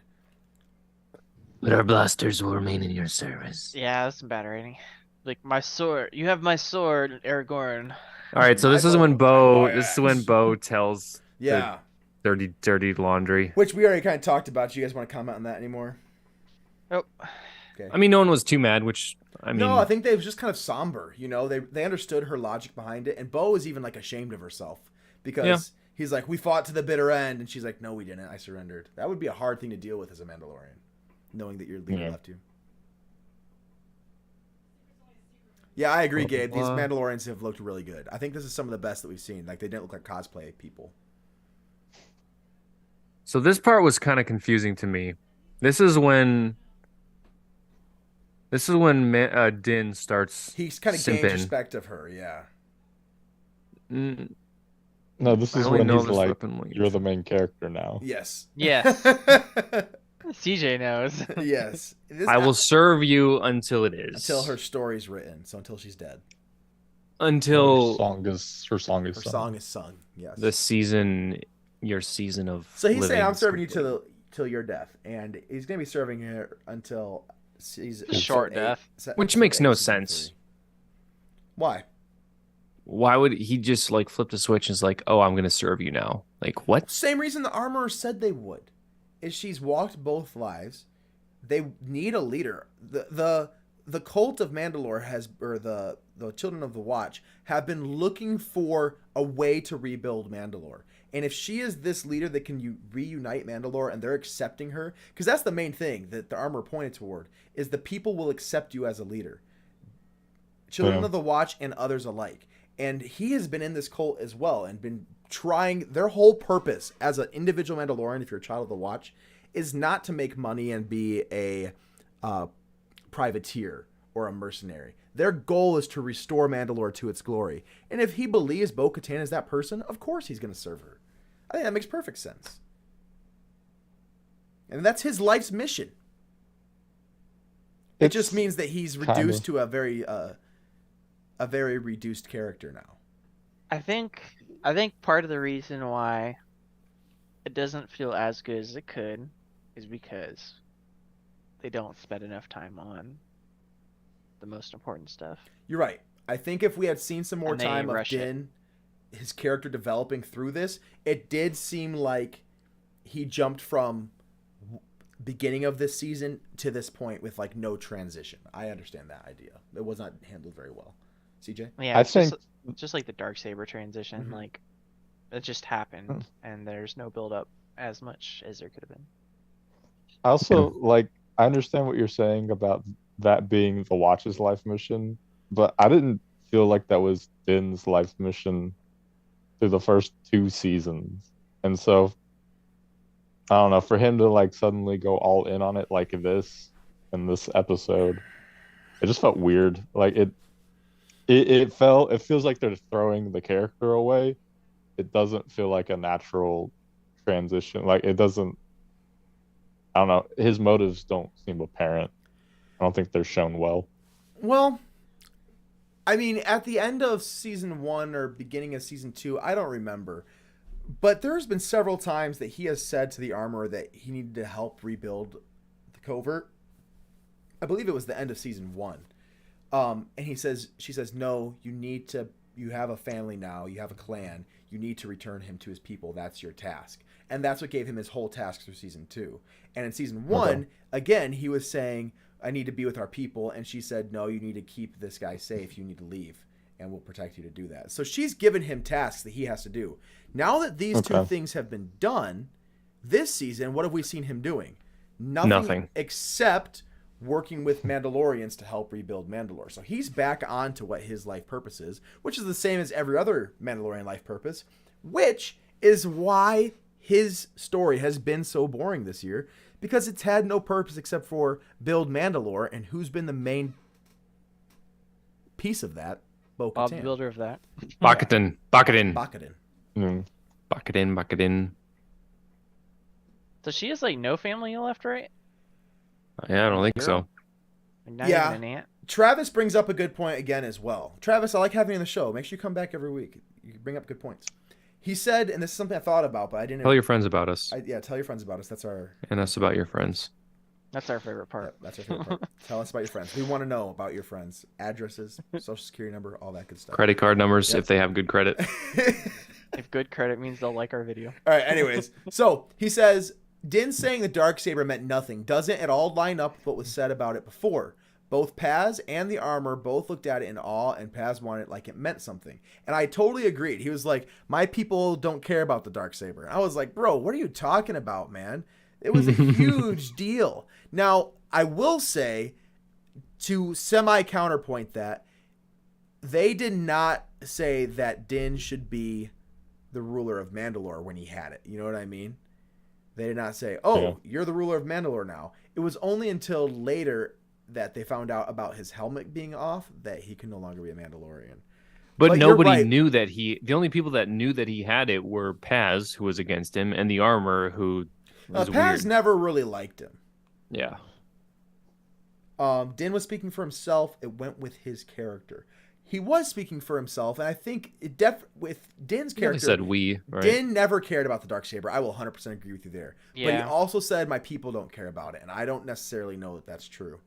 But our blasters will remain in your service. Yeah, that's some bad writing. Like, my sword. You have my sword, Aragorn. All right, so this is when Bo tells Yeah. the dirty laundry. Which we already kind of talked about. Do you guys want to comment on that anymore? Nope. Okay. I mean, no one was too mad, which I mean. No, I think they was just kind of somber. You know, they understood her logic behind it, and Bo was even like ashamed of herself because he's like, "We fought to the bitter end," and she's like, "No, we didn't. I surrendered." That would be a hard thing to deal with as a Mandalorian, knowing that your leader left you. Yeah, I agree, Gabe. These Mandalorians have looked really good. I think this is some of the best that we've seen. Like, they didn't look like cosplay people. So this part was kind of confusing to me. This is when Din starts. He's kind of gained respect of her. Yeah. No, this is when he's like, "You're the main character now." Yes. Yes. CJ knows. Yes. I will serve you until it is. Until her story's written. So until she's dead. Until her song is sung. Yes. Your season of. So he's saying, "I'm serving you till your death," and he's gonna be serving her until season short death, which makes no sense. 3. Why? Why would he just like flip the switch and is like, "Oh, I'm gonna serve you now"? Like what? Same reason the armorer said they would. Is she's walked both lives. They need a leader. The cult of Mandalore the Children of the Watch have been looking for a way to rebuild Mandalore. And if she is this leader that can reunite Mandalore and they're accepting her, because that's the main thing that the armor pointed toward, is the people will accept you as a leader. Children of the Watch and others alike. And he has been in this cult as well and been trying. Their whole purpose as an individual Mandalorian, if you're a child of the Watch, is not to make money and be a privateer or a mercenary. Their goal is to restore Mandalore to its glory. And if he believes Bo-Katan is that person, of course he's going to serve her. I think that makes perfect sense. And that's his life's mission. It just means that he's reduced to a very reduced character now. I think part of the reason why it doesn't feel as good as it could is because they don't spend enough time on the most important stuff. You're right. I think if we had seen some more time of Din, his character developing through this, it did seem like he jumped from beginning of this season to this point with like no transition. I understand that idea. It was not handled very well. CJ? Yeah, I think just like the Darksaber transition, like it just happened and there's no build up as much as there could have been. I also I understand what you're saying about that being the Watch's life mission, but I didn't feel like that was Din's life mission through the first 2 seasons. And so I don't know, for him to like suddenly go all in on it like this in this episode, it just felt weird. Like it feels like they're throwing the character away. It doesn't feel like a natural transition. Like it doesn't. I don't know. His motives don't seem apparent. I don't think they're shown well. Well, I mean, at the end of season 1 or beginning of season 2, I don't remember. But there's been several times that he has said to the armorer that he needed to help rebuild the covert. I believe it was the end of season 1. And she says, no, you have a family now. You have a clan. You need to return him to his people. That's your task. And that's what gave him his whole task through season 2. And in season 1, again, he was saying, I need to be with our people. And she said, no, you need to keep this guy safe. You need to leave. And we'll protect you to do that. So she's given him tasks that he has to do. Now that these two things have been done, this season, what have we seen him doing? Nothing. Except working with Mandalorians to help rebuild Mandalore. So he's back on to what his life purpose is, which is the same as every other Mandalorian life purpose, which is why his story has been so boring this year, because it's had no purpose except for build Mandalore, and who's been the main piece of that? Bob, the builder of that. Bakatin. So she has like no family left, right? Yeah, I don't think so. Like, not even an aunt? Travis brings up a good point again as well. Travis, I like having you on the show. Make sure you come back every week. You bring up good points. He said, and this is something I thought about, but I didn't. Tell your friends about us. Tell your friends about us. That's our. And us about your friends. That's our favorite part. Yep, that's our favorite part. Tell us about your friends. We want to know about your friends. Addresses, social security number, all that good stuff. Credit card numbers if they have good credit. If good credit means they'll like our video. All right, anyways. So he says, Din saying the Darksaber meant nothing doesn't at all line up with what was said about it before. Both Paz and the armor both looked at it in awe, and Paz wanted it like it meant something. And I totally agreed. He was like, my people don't care about the Darksaber. I was like, bro, what are you talking about, man? It was a huge deal. Now, I will say, to semi-counterpoint that, they did not say that Din should be the ruler of Mandalore when he had it. You know what I mean? They did not say, you're the ruler of Mandalore now. It was only until later that they found out about his helmet being off that he could no longer be a Mandalorian. But nobody knew that the only people that knew that he had it were Paz, who was against him, and the armor, who was Paz weird. never really liked him. Yeah. Din was speaking for himself. It went with his character. He was speaking for himself, and I think with Din's character, said we. Right? Din never cared about the Darksaber. I will 100% agree with you there. Yeah. But he also said, my people don't care about it, and I don't necessarily know that that's true.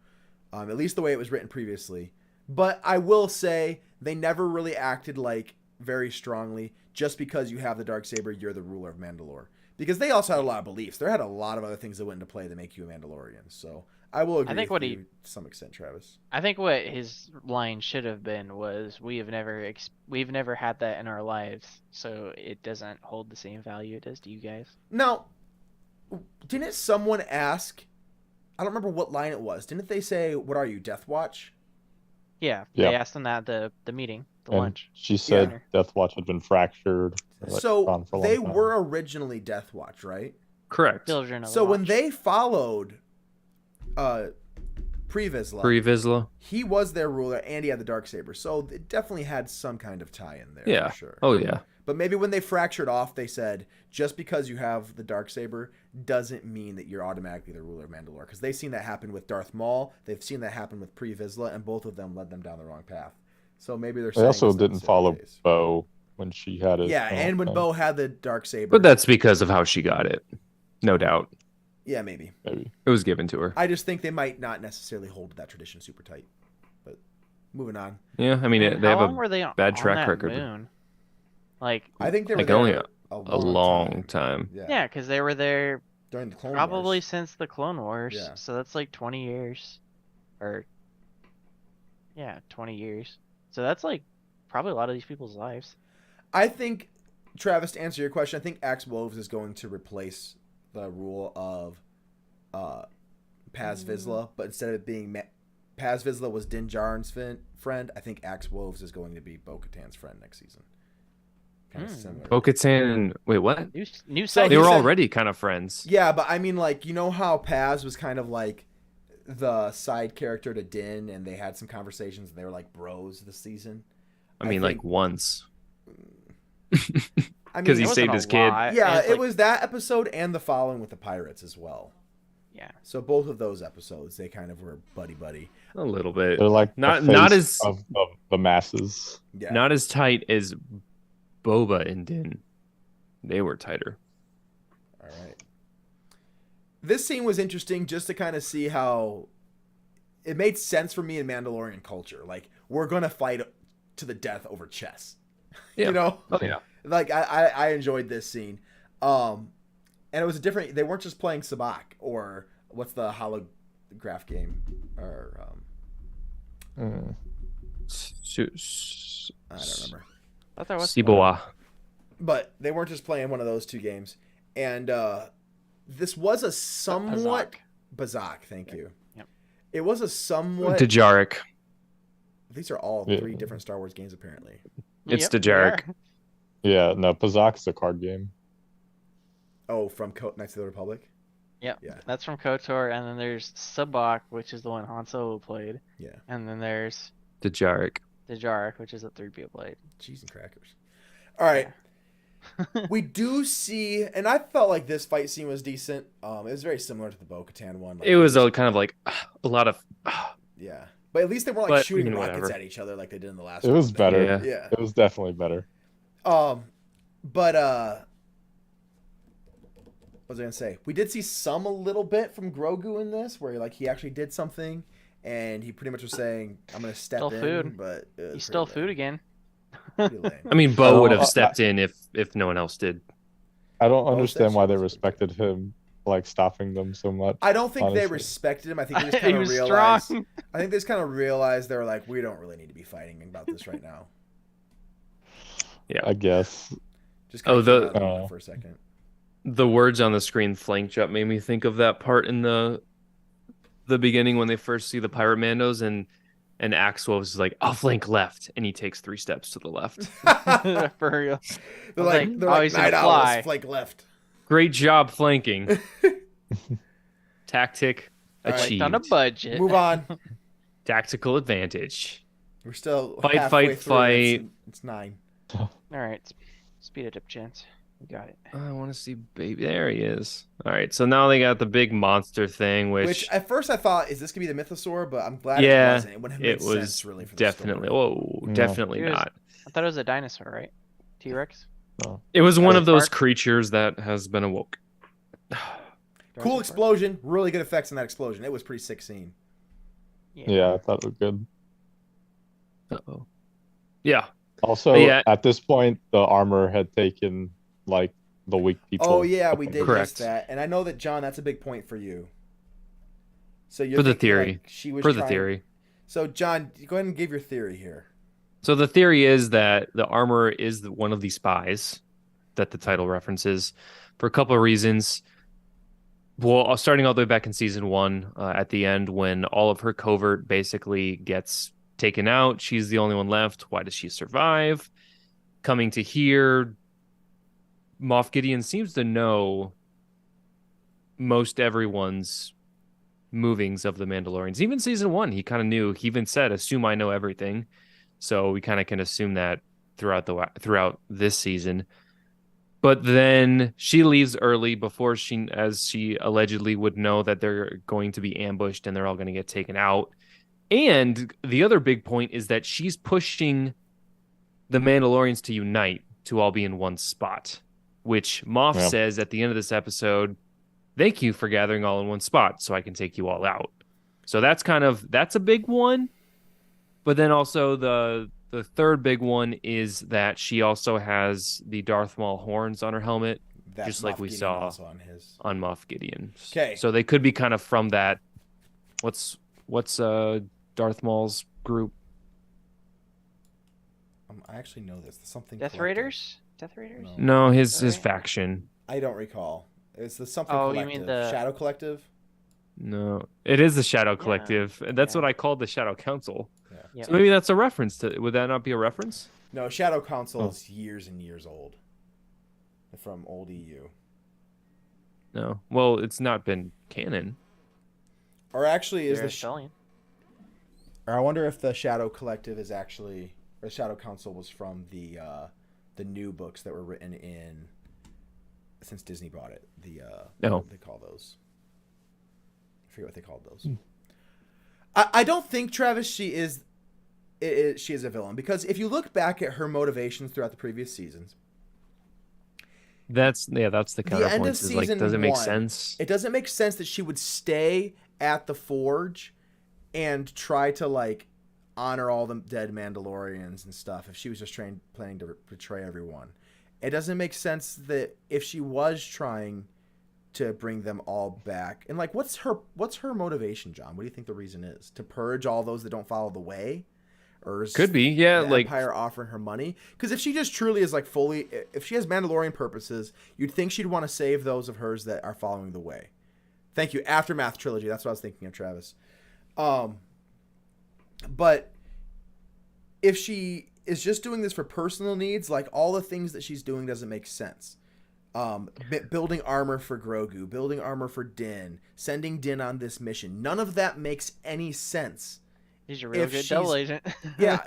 At least the way it was written previously. But I will say they never really acted like very strongly, just because you have the Darksaber, you're the ruler of Mandalore. Because they also had a lot of beliefs. There had a lot of other things that went into play that make you a Mandalorian. So I will agree with you to some extent, Travis. I think what his line should have been was, we've never had that in our lives, so it doesn't hold the same value it does to you guys. Now, didn't someone ask, I don't remember what line it was, didn't they say, what are you, Death Watch? Yeah, they asked him that at the meeting, lunch. She said Death Watch had been fractured. So they were originally Death Watch, right? Correct. So when they followed Pre-Vizsla, he was their ruler and he had the Darksaber. So it definitely had some kind of tie-in there. Yeah. For sure. Oh, yeah. But maybe when they fractured off, they said, just because you have the Darksaber doesn't mean that you're automatically the ruler of Mandalore. Because they've seen that happen with Darth Maul. They've seen that happen with Pre-Vizsla, and both of them led them down the wrong path. So maybe they're saying they also didn't follow Bo when she had it. Yeah, and when Bo had the Darksaber. But that's because of how she got it. No doubt. Yeah, maybe. It was given to her. I just think they might not necessarily hold that tradition super tight. But moving on. Yeah, I mean, they have a bad track record. Moon? Like, I think they were like there only a long time. Yeah, because they were there during the Clone probably Wars. Since the Clone Wars. Yeah. So that's like 20 years. 20 years. So that's like probably a lot of these people's lives. I think, Travis, to answer your question, I think Axe Woves is going to replace the rule of Paz Vizsla, but instead of it being Paz Vizsla was Din Djarin's friend, I think Axe Woves is going to be Bo-Katan's friend next season. kind of similar. Bo-Katan and wait, what? New So side. They he were said- already kind of friends. Yeah, but I mean, like, you know how Paz was kind of like the side character to Din, and they had some conversations, and they were like bros this season. I mean, think- like once. I Because he mean, saved his kid. yeah, It's it like- was that episode and the following with the pirates as well. Yeah. So both of those episodes, they kind of were buddy. A little bit. They're like Not- the not face as- of the masses. Yeah. Not as tight as Boba and Din. They were tighter. All right. This scene was interesting just to kind of see how it made sense for me in Mandalorian culture. Like, we're gonna fight to the death over chess. Yeah. You know? Oh yeah. Like I enjoyed this scene. And it was a different, they weren't just playing Sabak or what's the holograph game or I don't remember. I thought that was Siboa. But they weren't just playing one of those two games. And this was a somewhat Bazak, thank you. Yep. It was a somewhat Dejarik. These are all Yeah. 3 different Star Wars games apparently. It's Yep, Dejarik. they are. Yeah, no, Pazak's a card game. Oh, from Knights of the Republic? Yep. Yeah. That's from KOTOR, and then there's Sabak, which is the one Han Solo played, Yeah. and then there's Dejarik. Dejarik, which is a 3PO played. Cheese and crackers. All right. We do see, and I felt like this fight scene was decent. It was very similar to the Bo-Katan one. Like, It was a kind of like a lot of. yeah, but at least they weren't like But, shooting you know, rockets whatever. at each other like they did in the last. It was one. better. Yeah. Yeah. It was definitely better. But what was I gonna say? We did see a little bit from Grogu in this, where like he actually did something, and he pretty much was saying, "I'm gonna step Stole in," food. but He stole food again. Pretty lame. I mean, Bo would Oh, have stepped in if no one else did. I don't Oh, understand why they that's- respected him, like stopping them so much. I don't think they honestly. respected him. I think they just he kind of was realized. strong. I think they just kind of realized they were like, we don't really need to be fighting about this right now. I guess. Just kind Oh, of the- keep it out of the moment Oh. for a second. The words on the screen flanked up made me think of that part in the beginning when they first see the pirate Mandos and Axel was like, "I'll flank left," and he takes 3 steps to the left. For real. They're like, like, they're oh, like he's gonna night fly. owls, flank left. Great job flanking. Tactic All right, achieved. On a budget. Move on. Tactical advantage. We're still Fight, halfway fight, through. fight. It's 9. All right. Speed it up, chance. You got it. I want to see baby. There he is. All right, so now they got the big monster thing, Which at first I thought, is this gonna be the Mythosaur? But I'm glad Yeah, it wasn't. It wouldn't have it made was sense really for the definitely. story. Whoa, No. definitely It was- not. I thought it was a dinosaur, right? T-Rex? It was one of Jurassic those Park? creatures that has been awoke. Cool Jurassic Park. explosion. Really good effects in that explosion. It was pretty sick scene. Yeah, I thought it was good. Uh-oh. Yeah. Also, Yeah. at this point, the armor had taken like the weak people. Oh yeah, we did miss Correct. that, and I know that John, that's a big point for you. So you're For the thinking, theory. like, she was For the trying- theory. So John, go ahead and give your theory here. So the theory is that the armor is one of the spies that the title references for a couple of reasons. Well, starting all the way back in season 1, at the end when all of her covert basically gets taken out, she's the only one left. Why does she survive? Coming to here, Moff Gideon seems to know most everyone's movings of the Mandalorians. Even season 1, he kind of knew. He even said, "Assume I know everything." So we kind of can assume that throughout this season. But then she leaves early before as she allegedly would know that they're going to be ambushed and they're all going to get taken out. And the other big point is that she's pushing the Mandalorians to unite, to all be in one spot, which Moff Yeah. says at the end of this episode, "Thank you for gathering all in one spot so I can take you all out." So that's a big one. But then also the third big one is that she also has the Darth Maul horns on her helmet That's Just like Moff we Gideon saw. also on his. on Moff Gideon. 'Kay. So they could be kind of from that. What's Darth Maul's group? I actually know this. Something. Death Collective. Raiders? Death Raiders? No. No, his Right. faction. I don't recall. It's the something. Oh, you collective. mean the- Shadow Collective? No, it is the Shadow Collective. And that's Yeah. what I called the Shadow Council. Yep. So maybe that's a reference to. Would that not be a reference? No, Shadow Council Oh. is years and years old. From old EU. No. Well, it's not been canon. Or actually, is They're the Australian. or I wonder if the Shadow Collective is actually, or Shadow Council was from the new books that were written in since Disney bought it. No. What do they call those? I forget what they called those. I don't think Travis she is a villain, because if you look back at her motivations throughout the previous seasons, That's the the end of counterpoint. Is like, season does it make 1, sense? it doesn't make sense that she would stay at the Forge and try to like honor all the dead Mandalorians and stuff if she was just planning to betray everyone. It doesn't make sense that if she was trying to bring them all back, and like what's her motivation, John? What do you think the reason is? To purge all those that don't follow the way? Or is Could be, yeah. the Like, Empire offering her money? Because if she just truly is like fully, if she has Mandalorian purposes, you'd think she'd want to save those of hers that are following the way. Thank you. Aftermath trilogy. That's what I was thinking of, Travis. But if she is just doing this for personal needs, like all the things that she's doing doesn't make sense. Building armor for Grogu, building armor for Din, sending Din on this mission. None of that makes any sense. He's a real If good she's- double agent. Yeah.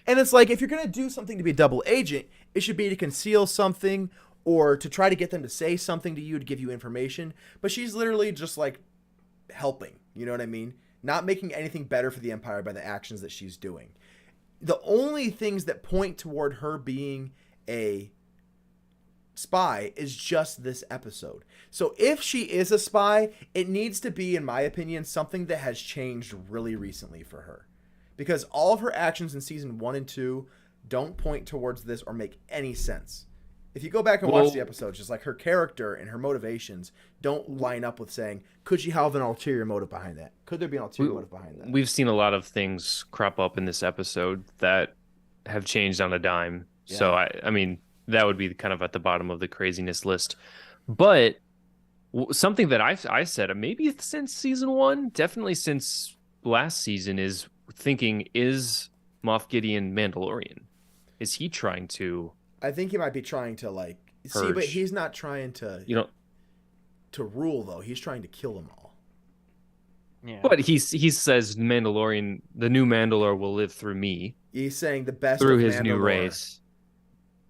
And it's like, if you're going to do something to be a double agent, it should be to conceal something or to try to get them to say something to you to give you information. But she's literally just like helping. You know what I mean? Not making anything better for the Empire by the actions that she's doing. The only things that point toward her being a spy is just this episode. So if she is a spy, it needs to be, in my opinion, something that has changed really recently for her. Because all of her actions in season 1 and 2 don't point towards this or make any sense. If you go back and watch the episodes, just like her character and her motivations don't line up with saying, could she have an ulterior motive behind that? Could there be an ulterior motive behind that? we've seen a lot of things crop up in this episode that have changed on a dime. Yeah. So I mean, that would be kind of at the bottom of the craziness list. But something that I said, maybe since season 1, definitely since last season, is thinking, is Moff Gideon Mandalorian? Is he trying to? I think he might be trying to like see, but Purge. he's not trying to to rule though. He's trying to kill them all. Yeah. But he says Mandalorian, the new Mandalore will live through me, He's saying the best through of his new Mandalore- race.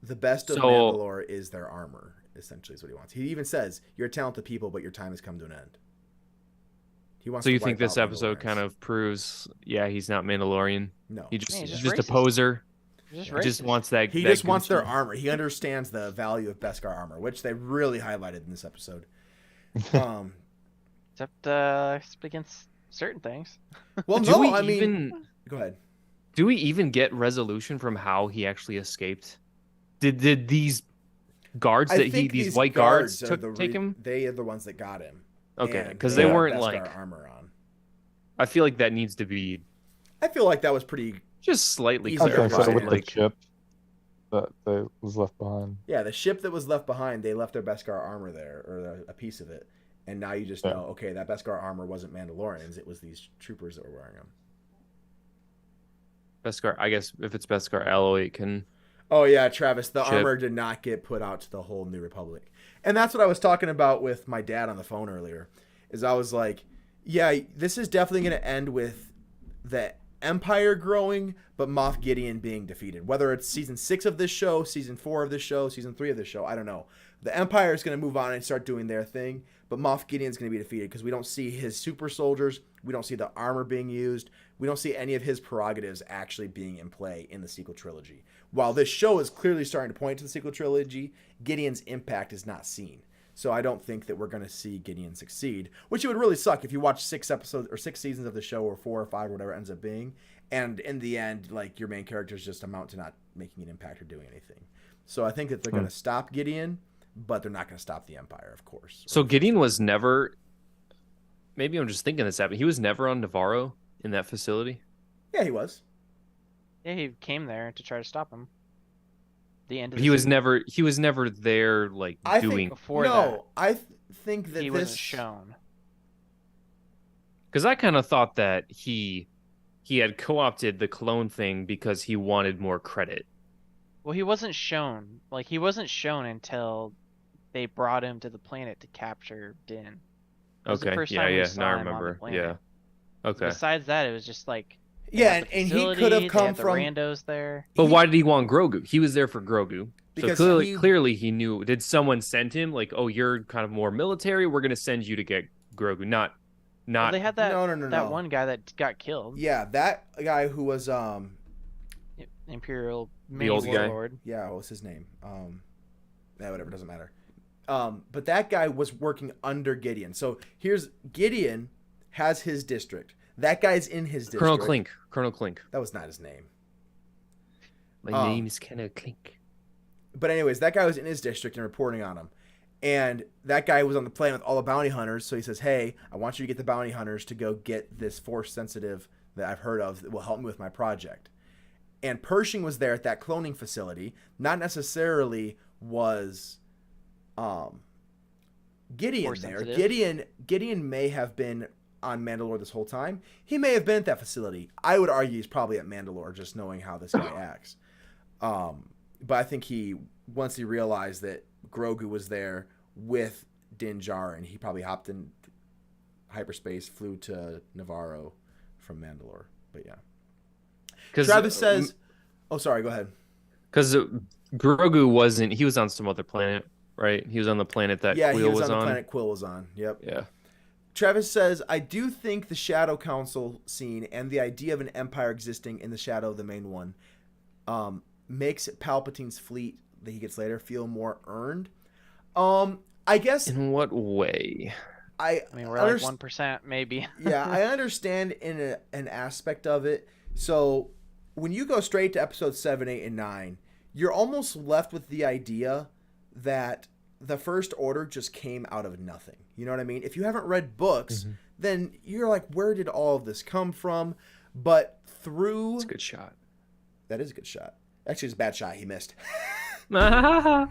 The best of So- Mandalore is their armor. Essentially, is what he wants. He even says, "You're talented people, but your time has come to an end." He wants. So to you think wipe this out episode kind Mandalorians. of proves, yeah, he's not Mandalorian. No. He just Yeah, he's he's just just a racist. poser. Just He just racist. wants that. He that just wants their Gucci. armor. He understands the value of Beskar armor, which they really highlighted in this episode. Except against certain things. Well, Do no, we I mean, even go ahead. do we even get resolution from how he actually escaped? Did these guards I that think these these white guards are take him? They are the ones that got him. Okay, And because they they had weren't Beskar like. armor on. I feel like that needs to be I feel like that was pretty. just slightly Easy I think so, clarified, with clarified. the Like, chip that was left behind. Yeah, the ship that was left behind, they left their Beskar armor there, or a piece of it, and now you just Yeah. know, okay, that Beskar armor wasn't Mandalorians; it was these troopers that were wearing them. Beskar, I guess if it's Beskar alloy, it can. Oh yeah, Travis, the Ship. armor did not get put out to the whole New Republic. And that's what I was talking about with my dad on the phone earlier. Is I was like, yeah, this is definitely going to end with the Empire growing, but Moff Gideon being defeated. Whether it's season 6 of this show, season 4 of this show, season 3 of this show, I don't know. The Empire is going to move on and start doing their thing, but Moff Gideon's going to be defeated because we don't see his super soldiers, we don't see the armor being used, we don't see any of his prerogatives actually being in play in the sequel trilogy. While this show is clearly starting to point to the sequel trilogy, Gideon's impact is not seen. So I don't think that we're going to see Gideon succeed, which it would really suck if you watch 6 episodes or 6 seasons of the show, or 4 or 5 or whatever it ends up being, and in the end, like, your main characters just amount to not making an impact or doing anything. So I think that they're going to stop Gideon, but they're not going to stop the Empire, of course. So Gideon was never. Maybe I'm just thinking this happened. He was never on Navarro in that facility. Yeah, he was. Yeah, he came there to try to stop him. The end of But the he was season. never. He was never there, like I doing. think Before no. I think that he this wasn't shown. Because I kind of thought that he had co-opted the clone thing because he wanted more credit. Well, he wasn't shown. Like, he wasn't shown until they brought him to the planet to capture Din. That was the Okay. first Yeah. time we Yeah. saw Now I him on the remember. planet. Yeah. Okay. Besides that, it was just like they Yeah, had the and he facility, could have they come had the from randos there. But why did he want Grogu? He was there for Grogu. So Because clearly he knew. Did someone send him like, oh, you're kind of more military. We're gonna send you to get Grogu. Well, Not. they had that no. one guy that got killed. Yeah, that guy who was Imperial The old guy? warlord. yeah, what was his name? Yeah, whatever, doesn't matter. But that guy was working under Gideon. So here's Gideon has his district. That guy's in his district. Colonel Clink. Colonel Clink. That was not his name. My name is Colonel Clink. But anyways, that guy was in his district and reporting on him. And that guy was on the plane with all the bounty hunters. So he says, hey, I want you to get the bounty hunters to go get this force sensitive that I've heard of that will help me with my project. And Pershing was there at that cloning facility. Not necessarily was Gideon Force there. sensitive. Gideon may have been on Mandalore this whole time. He may have been at that facility. I would argue he's probably at Mandalore, just knowing how this guy acts. But I think once he realized that Grogu was there with Din Djarin, he probably hopped in hyperspace, flew to Navarro from Mandalore. But yeah. Travis says, oh, sorry, go ahead. Because Grogu wasn't. He was on some other planet, right? He was on the planet that Yeah, Quill he was on the on. planet Quill was on. Yep. Yeah. Travis says, I do think the Shadow Council scene and the idea of an empire existing in the shadow of the main one makes Palpatine's fleet that he gets later feel more earned. I guess In what way? I I mean, we're like 1%, maybe. yeah, I understand in an aspect of it. So when you go straight to episode 7, 8, and 9, you're almost left with the idea that the First Order just came out of nothing. You know what I mean? If you haven't read books, then you're like, where did all of this come from? But through... It's a good shot. That is a good shot. Actually, it's a bad shot. He missed. yeah.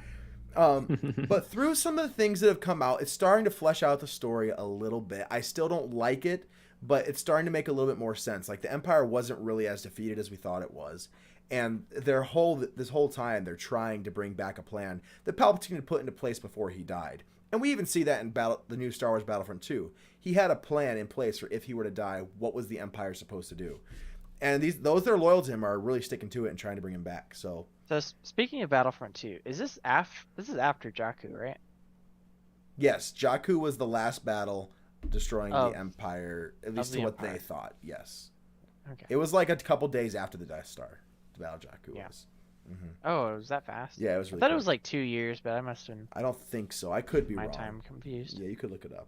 But through some of the things that have come out, it's starting to flesh out the story a little bit. I still don't like it, but it's starting to make a little bit more sense. Like, the Empire wasn't really as defeated as we thought it was. And this whole time, they're trying to bring back a plan that Palpatine had put into place before he died. And we even see that in the new Star Wars Battlefront 2. He had a plan in place for if he were to die, what was the Empire supposed to do? And those that are loyal to him are really sticking to it and trying to bring him back. So Speaking of Battlefront 2, is this after Jakku, right? yes, Jakku was the last battle destroying the Empire, at least the to what Empire. they thought. Yes. Okay. It was like a couple days after the Death Star. The Battle of Jakku was. Oh, it was that fast? Yeah, it was I really thought quick. it was like 2 years, but I must have been I don't think so. I could be my wrong. time confused Yeah, you could look it up.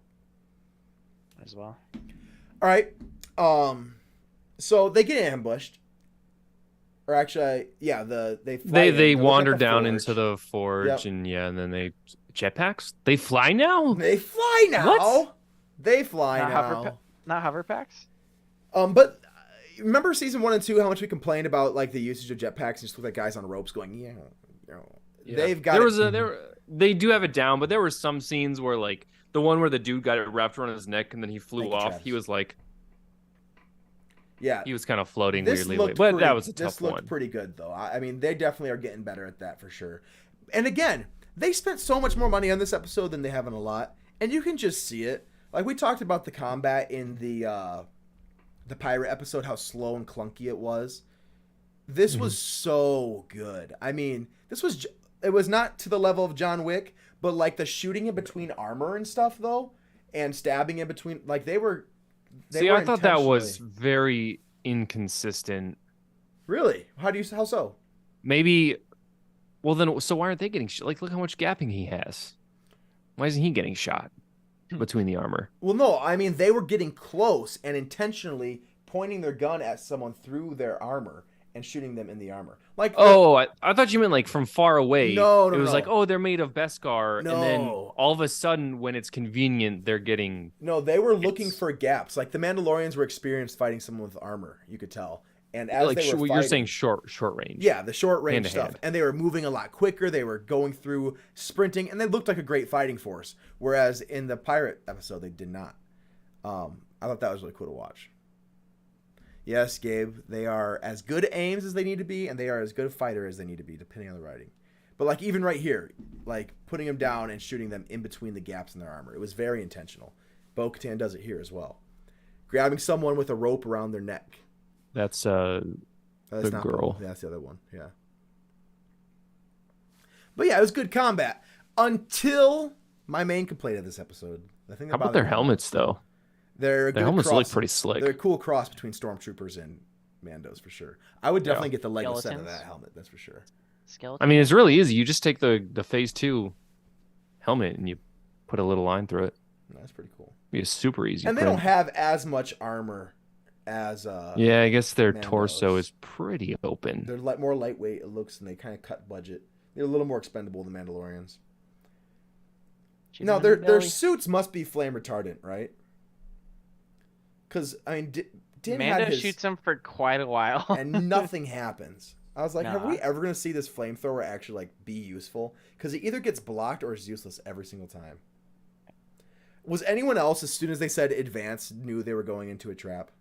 as well. All right. So they get ambushed. Or actually, yeah, they fly in. They They look wander at the down forge. into the forge, Yep. and then they jetpacks. They fly now. They fly now. What? They fly Not now. not hover packs? But remember season 1 and 2, how much we complained about like the usage of jetpacks and just look like guys on ropes going, yeah. Yeah. They've got They do have it down, but there were some scenes where like the one where the dude got it wrapped around his neck and then he flew Thank you, off. Travis. He was like yeah. he was kind of floating This weirdly, looked but pretty, that was a this tough looked one. pretty good though. I mean, they definitely are getting better at that for sure. And again, they spent so much more money on this episode than they have in a lot, and you can just see it. Like we talked about the combat in the pirate episode, how slow and clunky it was. This was so good. I mean, it was not to the level of John Wick, but like the shooting in between armor and stuff though, and stabbing in between, like they were I thought that was intentionally- very inconsistent. Really? How so? Maybe. Well, then, so why aren't they getting shot? Like, look how much gapping he has. Why isn't he getting shot between the armor? Well, no, I mean, they were getting close and intentionally pointing their gun at someone through their armor and shooting them in the armor. Like, Oh, I thought you meant like from far away. No, It was no. like, oh, they're made of Beskar, and then No. all of a sudden, when it's convenient, they're getting. no, they were looking It's- for gaps. Like the Mandalorians were experienced fighting someone with armor, you could tell. And as Like they were you're fighting, saying, short range. yeah, the short range hand to stuff, hand. and they were moving a lot quicker. They were going through sprinting, and they looked like a great fighting force. Whereas in the pirate episode, they did not. I thought that was really cool to watch. Yes, Gabe, they are as good aims as they need to be, and they are as good a fighter as they need to be, depending on the writing. But like even right here, like putting them down and shooting them in between the gaps in their armor, it was very intentional. Bo-Katan does it here as well. Grabbing someone with a rope around their neck. That's That's the not girl. That's the other one. Yeah. But yeah, it was good combat until my main complaint of this episode. The thing How about their helmets though? They're a Their good helmets cross. look pretty slick. They're a cool cross between stormtroopers and Mandos for sure. I would definitely get the Lego set of Skeletons? that helmet. That's for sure. Skeleton. I mean, it's really easy. You just take the Phase 2 helmet and you put a little line through it. That's pretty cool. It's super easy. And they don't have as much armor as Yeah, I guess their Mandos. torso is pretty open. They're more lightweight it looks, and they kind of cut budget. They're a little more expendable than Mandalorians. Shoot No, him in the their belly. suits must be flame retardant, right? Because I mean, Din Mando had his, shoots him for quite a while. and nothing happens. I was like, have Nah. we ever gonna see this flamethrower actually like be useful? Because it either gets blocked or is useless every single time. Was anyone else, as soon as they said advance, knew they were going into a trap?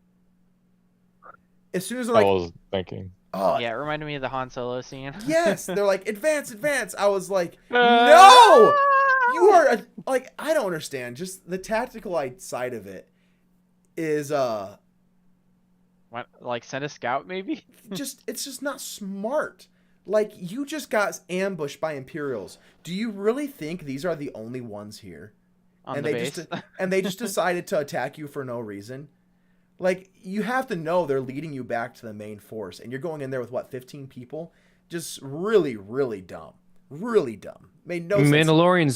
As soon as they're I like, was thinking. oh Yeah, it reminded me of the Han Solo scene. yes, they're like advance, advance. I was like, no, No! you are like I don't understand. Just the tactical side of it is What, like send a scout maybe? it's just not smart. Like you just got ambushed by Imperials. Do you really think these are the only ones here? On and the they base. just and they just decided to attack you for no reason? Like you have to know they're leading you back to the main force, and you're going in there with what 15 people? Just really, really dumb. Really dumb. Made no sense. Mandalorians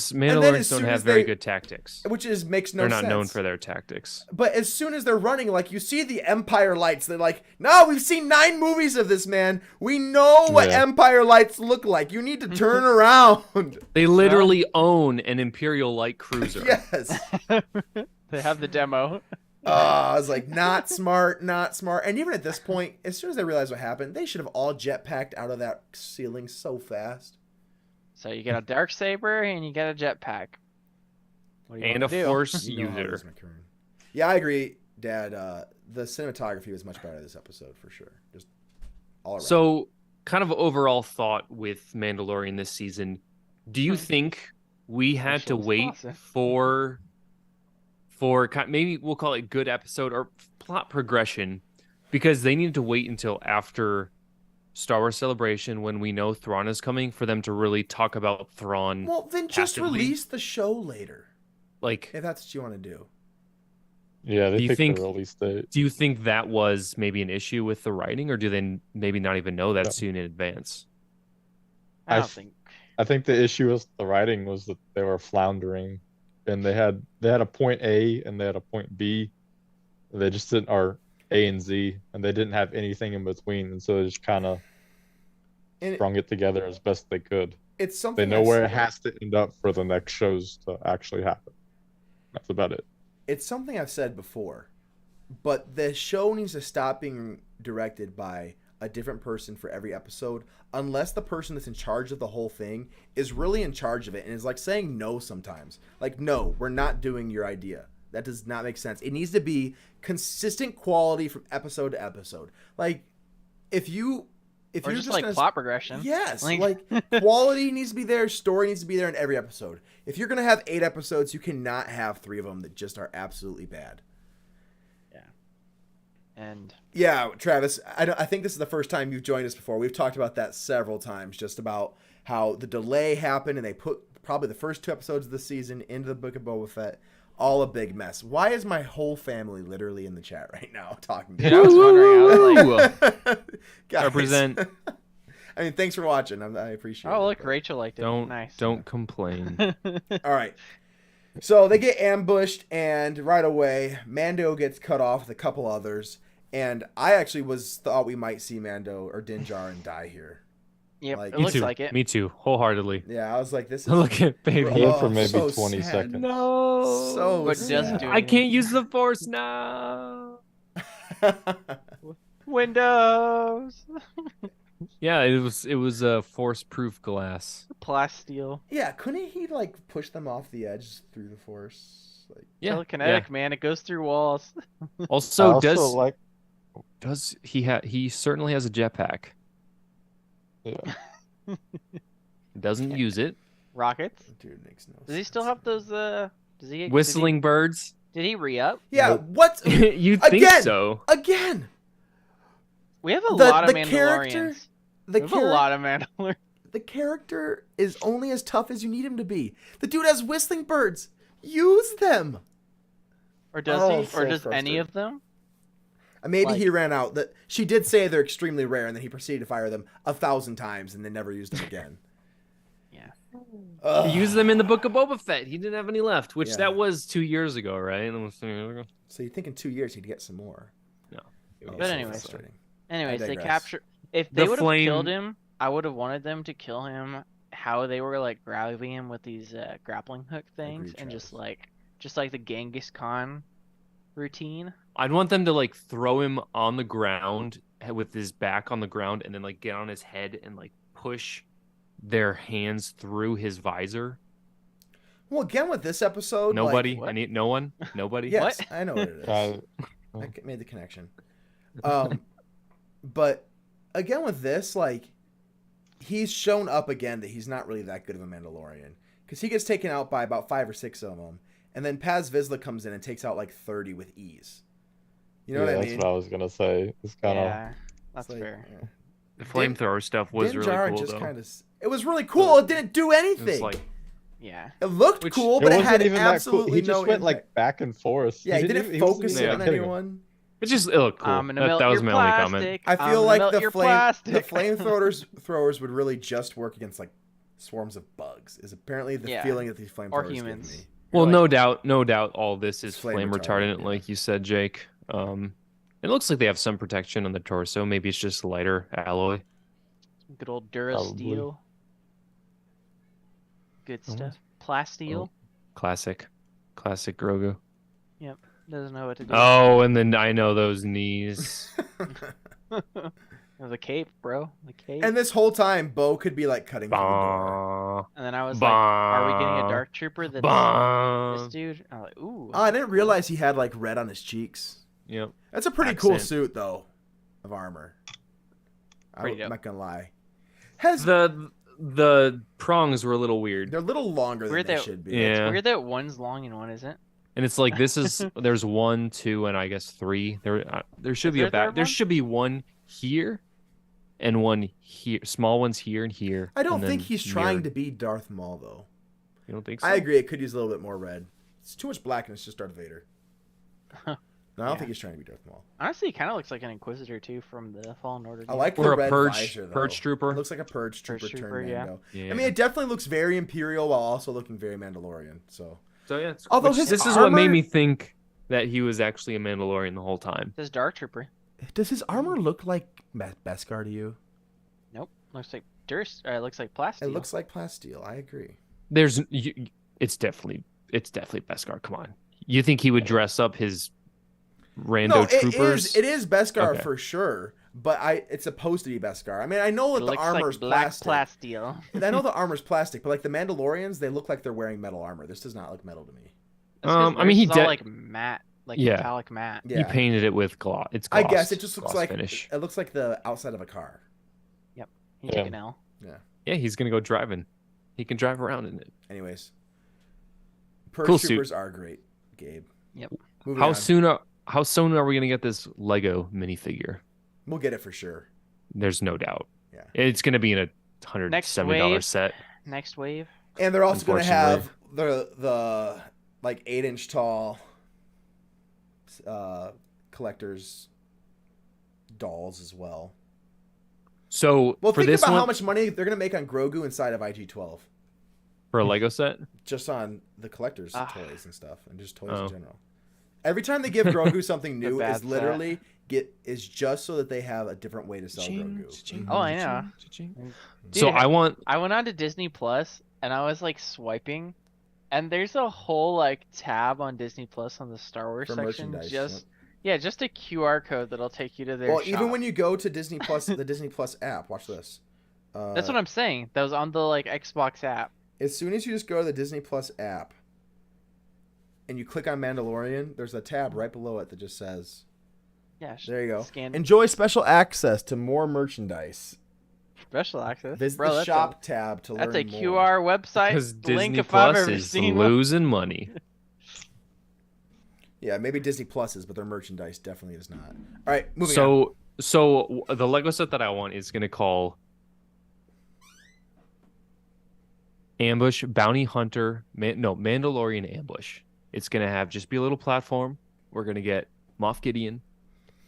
as don't soon have as very they- good tactics. Which makes no They're sense. not known for their tactics. But as soon as they're running, like you see the Empire lights, they're like, "No, we've seen 9 movies of this, man. We know what Yeah. Empire lights look like. You need to turn around." They literally own an Imperial light cruiser. Yes. They have the demo. I was like, not smart, not smart. And even at this point, as soon as they realized what happened, they should have all jetpacked out of that ceiling so fast. So you get a dark saber and you get a jetpack. What do you And a wanna do? Force You know how it user. is, McCurran. Yeah, I agree, Dad. The cinematography was much better this episode for sure. Just all around. So, kind of overall thought with Mandalorian this season. Do you think we had to Visuals wait awesome. for maybe we'll call it good episode or plot progression because they needed to wait until after Star Wars Celebration when we know Thrawn is coming for them to really talk about Thrawn? well, then just passively? release the show later Like, if that's what you want to do. Yeah, Do they you picked think- the release date. do you think that was maybe an issue with the writing, or do they maybe not even know that No. soon in advance? I I don't f- think. I think the issue with the writing was that they were floundering, and they had a point A and they had a point B. They just didn't, or A and Z, and they didn't have anything in between, and so they just kind of And strung it together as best they could. it's something They know where I it has to end up for the next shows to actually happen. That's about it. It's something I've said before, but the show needs to stop being directed by a different person for every episode, unless the person that's in charge of the whole thing is really in charge of it and is like saying no sometimes. Like, no, we're not doing your idea. That does not make sense. It needs to be consistent quality from episode to episode. Like, if Or you're just like gonna- plot progression. Yes, Like- like quality needs to be there, story needs to be there in every episode. If you're gonna have 8 episodes, you cannot have 3 of them that just are absolutely bad. And Yeah, Travis, I think this is the first time you've joined us before. We've talked about that several times, just about how the delay happened and they put probably the first 2 episodes of the season into the Book of Boba Fett. All a big mess. Why is my whole family literally in the chat right now talking to yeah, I was wondering. I was like, Guys. Represent. I mean, thanks for watching. I appreciate it. oh look, but- Rachel liked it. Don't Nice. complain. All right. So they get ambushed, and right away, Mando gets cut off with a couple others. And I actually thought we might see Mando or Din Djarin die here. Yep, Like- it Me looks too. like it. Me too. Wholeheartedly. Yeah, I was like, this is Look at baby. I looked for Oh, maybe so 20 sad. seconds. No. So But sad. doesn't do I can't use the Force now. Windows. Yeah, it was a Force-proof glass. Plasteel. Yeah, couldn't he like push them off the edge through the Force? Like, Yeah. Telekinetic, man. It goes through walls. Also, I also does like Does he certainly has a jetpack. Yeah. Doesn't use it. Rockets. Dude, makes no sense. Does he still have those? Does he Whistling birds. Did he re-up? Yeah, Nope. what? You'd think Again! so. Again! We have a The- lot of the Mandalorians. character- We have a lot of Mandalorians. The character is only as tough as you need him to be. The dude has whistling birds. Use them. Or does Oh, he? Or so does any frustrating. of them? Maybe Like- he ran out. That she did say they're extremely rare, and then he proceeded to fire them 1,000 times, and then never used them again. Yeah. Ugh. He used them in the Book of Boba Fett. He didn't have any left, which Yeah. that was 2 years ago, right? Almost 2 years ago. So you think in 2 years he'd get some more? No. Oh, But so anyways. frustrating. Anyways, they digress. capture. If The they would have flame- killed him, I would have wanted them to kill him. How they were like grabbing him with these grappling hook things, Agreed, and Travis. just like the Genghis Khan routine. I'd want them to like throw him on the ground with his back on the ground and then like get on his head and like push their hands through his visor. Well, again with this episode, Nobody, what? no one, nobody. Yes, What? I know what it is. I made the connection. But again with this, like, he's shown up again that he's not really that good of a Mandalorian, because he gets taken out by about 5 or 6 of them, and then Paz Vizsla comes in and takes out like 30 with ease. You know what I that's mean? what I was gonna say. It's kind of Yeah, that's It's like, fair. yeah. The flamethrower stuff was Din really Djarin cool just though. kind of. It was really cool. It didn't do anything. It's like Yeah. It looked Which- cool, it but it wasn't had even that cool. absolutely He just no went impact. like back and forth. Yeah, he didn't focus even, in like, on hitting him. anyone. it just it looked cool. I'm gonna That, melt that was your my only comment. plastic. I I'm feel gonna like melt the your flame plastic. throwers would really just work against like swarms of bugs. Is apparently the Yeah. feeling that these flamethrowers Or give humans. me. Well, Like- no doubt, all this is Flame flame retardant, retardant, yeah. like you said, Jake. It looks like they have some protection on the torso. Maybe it's just lighter alloy. Good old Durasteel. Good Oh, stuff. Plasteel. Classic Grogu. Doesn't know what to do. Oh, and then I know those knees. The cape, bro. The cape. And this whole time, Bo could be like cutting through the door. Bah, And then I was like, are we getting a bah, dark trooper that's bah. this dude? I'm like, ooh. Oh, I didn't realize he had like red on his cheeks. Yep. That's a pretty cool Accent. suit, though, of armor. Pretty I'm dope. not gonna lie. Has The prongs were a little weird. they're a little longer than Weird they that- should be. Yeah. It's weird that one's long and one isn't. And it's like this is there's 1, 2, and I guess 3. There should Is be there a a third there one? should be one here, and one here. Small ones here and here. I don't and think then he's trying mirrored. to be Darth Maul, though. You don't think so? I agree. It could use a little bit more red. It's too much black, and it's just Darth Vader. No, I don't Yeah. think he's trying to be Darth Maul. Honestly, he kind of looks like an Inquisitor too from the Fallen Order. I game. like Or the a red purge visor, though. purge trooper. It looks like a purge trooper trooper, turned yeah. Mando. Yeah. I mean, it definitely looks very Imperial while also looking very Mandalorian. So So yeah, it's, Although which- his this is what made armor- me think that he was actually a Mandalorian the whole time. This Dark Trooper. does his armor look like Beskar to you? Nope. Looks like it looks like plastic. It looks like plasteel. I agree. There's, it's definitely Beskar. Come on, you think he would dress up his rando No, troopers? it is Beskar Okay. for sure. But it's supposed to be Beskar. I mean, I know It that the looks armor's like black plastic. plasteel. I know the armor's plastic, but like the Mandalorians, they look like they're wearing metal armor. This does not look metal to me. That's 'cause I mean, he theirs is all did- like matte, like Yeah. metallic matte. Yeah. He painted it with gloss. It's I gloss. guess it just looks gloss like finish. it looks like the outside of a car. He Yeah. took an L. Yeah, he's gonna go driving. He can drive around in it. Anyways, Purge Cool suit. troopers are great, Gabe. Yep. Moving How on. soon are we gonna get this Lego minifigure? We'll get it for sure. There's no doubt. Yeah. It's gonna be in a Next $170 wave. set. Next wave. And they're also going to have Unfortunately. the like 8-inch tall collectors dolls as well. So Well, for think this about one, how much money they're going to make on Grogu inside of IG-12, for a Lego set, just on the collectors' Ah. toys and stuff, and just toys Oh. in general. Every time they give Grogu something The new, bad is literally is just so that they have a different way to sell Grogu. Oh, I know. So Dude, I want. I went on to Disney Plus and I was like swiping, and there's a whole like tab on Disney Plus on the Star Wars For section. merchandise, Just a QR code that'll take you to their Well, shop. even when you go to Disney Plus, the Disney Plus app, watch this. That's what I'm saying. That was on the like Xbox app. As soon as you just go to the Disney Plus app and you click on Mandalorian, there's a tab right below it that just says Yeah. There you go. Scan Enjoy special access to more merchandise. special access. Visit Bro, the that's shop tab to That's learn a more. QR website Because link Disney if I've Plus ever is seen one. losing money. Yeah, maybe Disney Plus is, but their merchandise definitely is not. All right, moving on. So the Lego set that I want is gonna call Ambush Bounty Hunter. Mandalorian Ambush. It's gonna just be a little platform. We're gonna get Moff Gideon,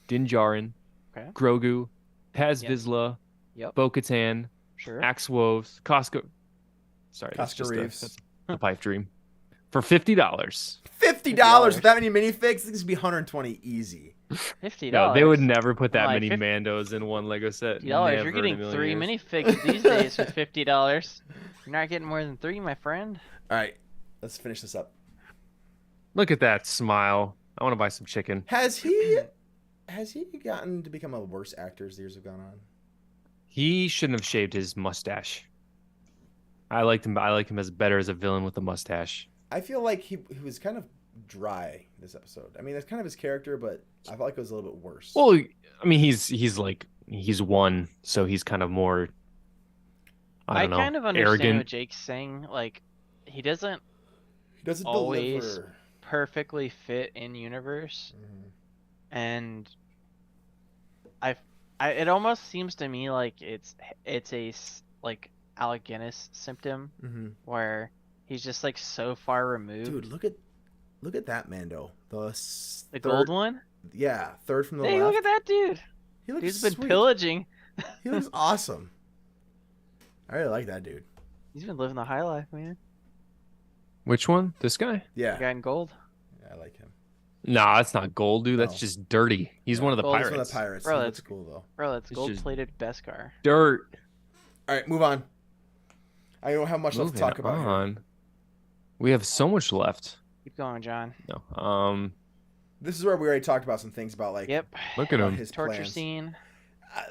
Din Djarin, Okay. Grogu, Paz Yes. Vizsla, Yep. Bo-Katan, Sure. Axe Woves, Costco. Sorry, that's Costco just Reeves. that's a pipe dream. For $50. $50 with that many minifigs? This would be 120 easy. $50. No, they would never put that Like many 50 Mandos in one Lego set. $50. Never You're in getting a million 3 years. minifigs these days for $50. You're not getting more than 3, my friend. All right, let's finish this up. Look at that smile. I want to buy some chicken. Has he gotten to become a worse actor as the years have gone on? He shouldn't have shaved his mustache. I liked him. I like him as better as a villain with a mustache. I feel like he was kind of dry this episode. I mean, that's kind of his character, but I felt like it was a little bit worse. Well, I mean, he's one, so he's kind of more. I don't know. kind of understand arrogant. what Jake's saying. Like, he doesn't he doesn't always- deliver. perfectly fit in universe, Mhm. and it almost seems to me like it's like Alec Guinness symptom Mhm. where he's just like so far removed. Dude, look at that Mando. The gold one? Yeah, third from the Hey, left. look at that dude. He looks Dude's been sweet. pillaging. He looks awesome. I really like that dude. He's been living the high life, man. Which one? This guy? Yeah, The guy in gold. I like him. Nah, that's not gold, dude. That's No. just dirty. He's Yeah, one of the gold is He's pirates. one of the pirates. Bro, He that's- looks cool though. Bro, that's It's just- gold-plated Beskar. Dirt. All right, move on. I don't have much left to Moving talk about here. on. We have so much left. Keep going, John. No. This is where we already talked about some things about like Yep. Look at him. his Torture plans. scene.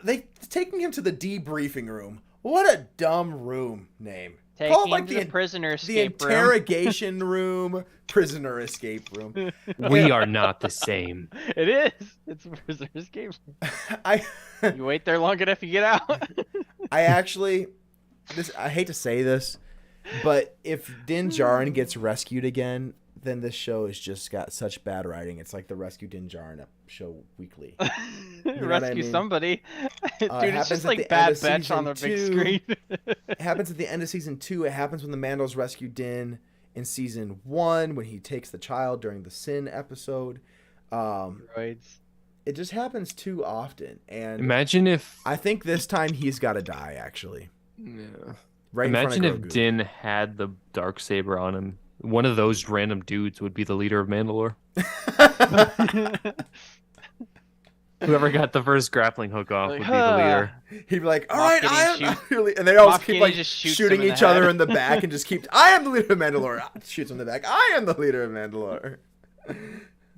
They taking him to the debriefing room. What a dumb room name. Taking Call it him like to the the prisoner The escape room. interrogation room, prisoner escape room. We are not the same. It is. It's a prisoner escape room. I You wait there long enough, you get out. I actually I hate to say this, but if Din Djarin gets rescued again, then this show has just got such bad writing. It's like the Rescue Din Djarin show weekly. what I Rescue mean? somebody. Dude, it it's happens just at the like end Bad of Batch on the season big 2. screen. It happens at the end of season 2. It happens when the Mandos rescue Din in season 1 when he takes the child during the Sin episode. Droids. It just happens too often, and Imagine if. I think this time he's got to die. Actually, right Imagine in if front of Grogu. Din had the dark saber on him. One of those random dudes would be the leader of Mandalore. Whoever got the first grappling hook off Like, would be the leader. He'd be like, "All Moff right, Gideon I am," shoot- and they always Moff keep Gideon like just shoots shooting him in each the other head. in the back and just keep. I am the leader of Mandalore. Shoots him in the back. I am the leader of Mandalore.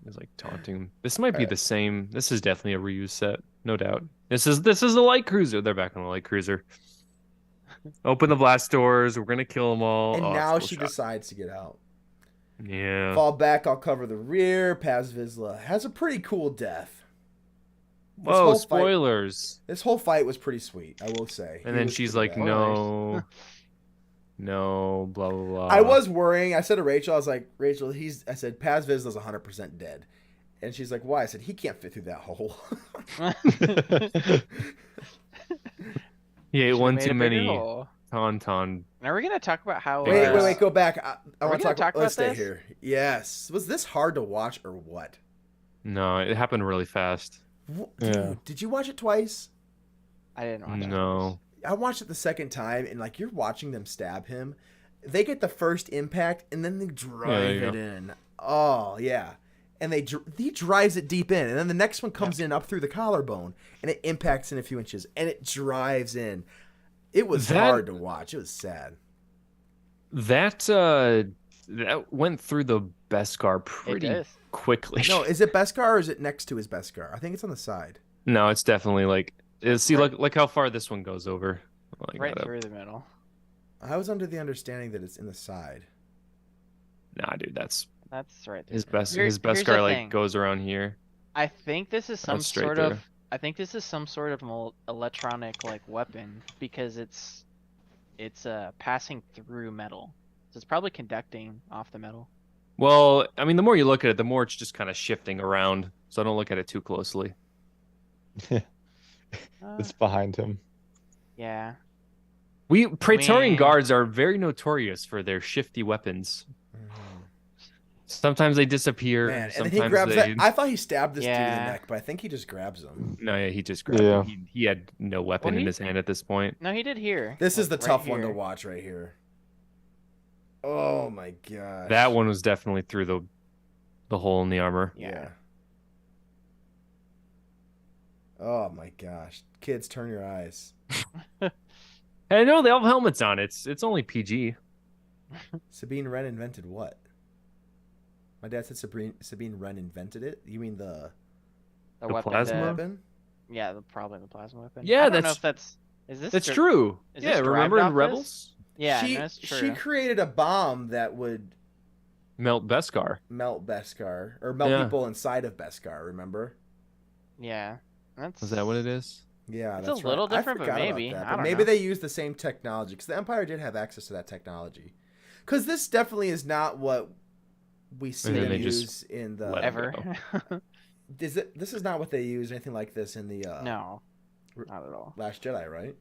It's like taunting him. This might be Alright. the same. This is definitely a reuse set, no doubt. This is a light cruiser. They're back on the light cruiser. Open the blast doors. We're gonna kill them all. And Oh, now it's she cool shot. decides to get out. Yeah. Fall back. I'll cover the rear. Paz Vizsla has a pretty cool death. This Whoa! whole fight- Spoilers. This whole fight was pretty sweet, I will say. And He then was she's pretty like, bad. no, no, blah blah blah. I was worrying. I said to Rachel, I was like, Rachel, I said, Paz Vizsla's 100% dead. And she's like, why? I said, he can't fit through that hole. He ate Should've one made too a bigger many hole. tauntaun. Now we're gonna talk about how. wait, go back. I Are we want to gonna talk talk Let's about stay this? here. Yes. Was this hard to watch or what? No, it happened really fast. Yeah. Dude, did you watch it twice? I didn't watch it. No. I watched it the second time, and like you're watching them stab him. They get the first impact, and then they drive there you it go. in. Oh yeah, and he drives it deep in, and then the next one comes in up through the collarbone, and it impacts in a few inches, and it drives in. It was That- hard to watch. It was sad. That went through the Beskar pretty does. quickly. No, is it Beskar or is it next to his Beskar? I think it's on the side. No, it's definitely like. See, Right. look how far this one goes over. Like Right that up. through the middle. I was under the understanding that it's in the side. Nah, dude, that's That's right. Through his the middle. best. Here- His here's Beskar the like thing. goes around here. I think this is some That's straight sort through. of. I think this is some sort of electronic like weapon because it's passing through metal, so it's probably conducting off the metal. Well, I mean, the more you look at it, the more it's just kind of shifting around. So I don't look at it too closely. It's behind him. Yeah. Praetorian mean- guards are very notorious for their shifty weapons. Sometimes they disappear. Man, and sometimes then he grabs they... that. I thought he stabbed this dude in the Yeah. neck, but I think he just grabs him. No, yeah, he just grabbed Yeah. him. He had no weapon Well, in he- his hand at this point. No, he did here. This is the like, right tough one to here. watch right here. Oh my gosh. That one was definitely through the hole in the armor. Yeah. Oh my gosh. Kids, turn your eyes. Hey, no, they all have helmets on. It's only PG. Sabine Wren invented what? My dad said Sabine Wren invented it. You mean the The The weapon. plasma? weapon? Yeah, probably the plasma weapon. Yeah, I don't know that's- if that's. Is this? That's der- true. is Yeah, this remember derived in off Rebels? this? Yeah, She, that's true. she created a bomb that would Melt Beskar. melt Beskar or melt Yeah. people inside of Beskar. Remember? Yeah, that's. Is that what it is? Yeah, It's that's a little right. I different, but forgot about maybe. that, I but don't maybe know. they used the same technology because the Empire did have access to that technology. Because this definitely is not what we see then them they just use in the. let it Ever? Is it? This is not what they use anything like this in the No, r- not at all. Last Jedi, right?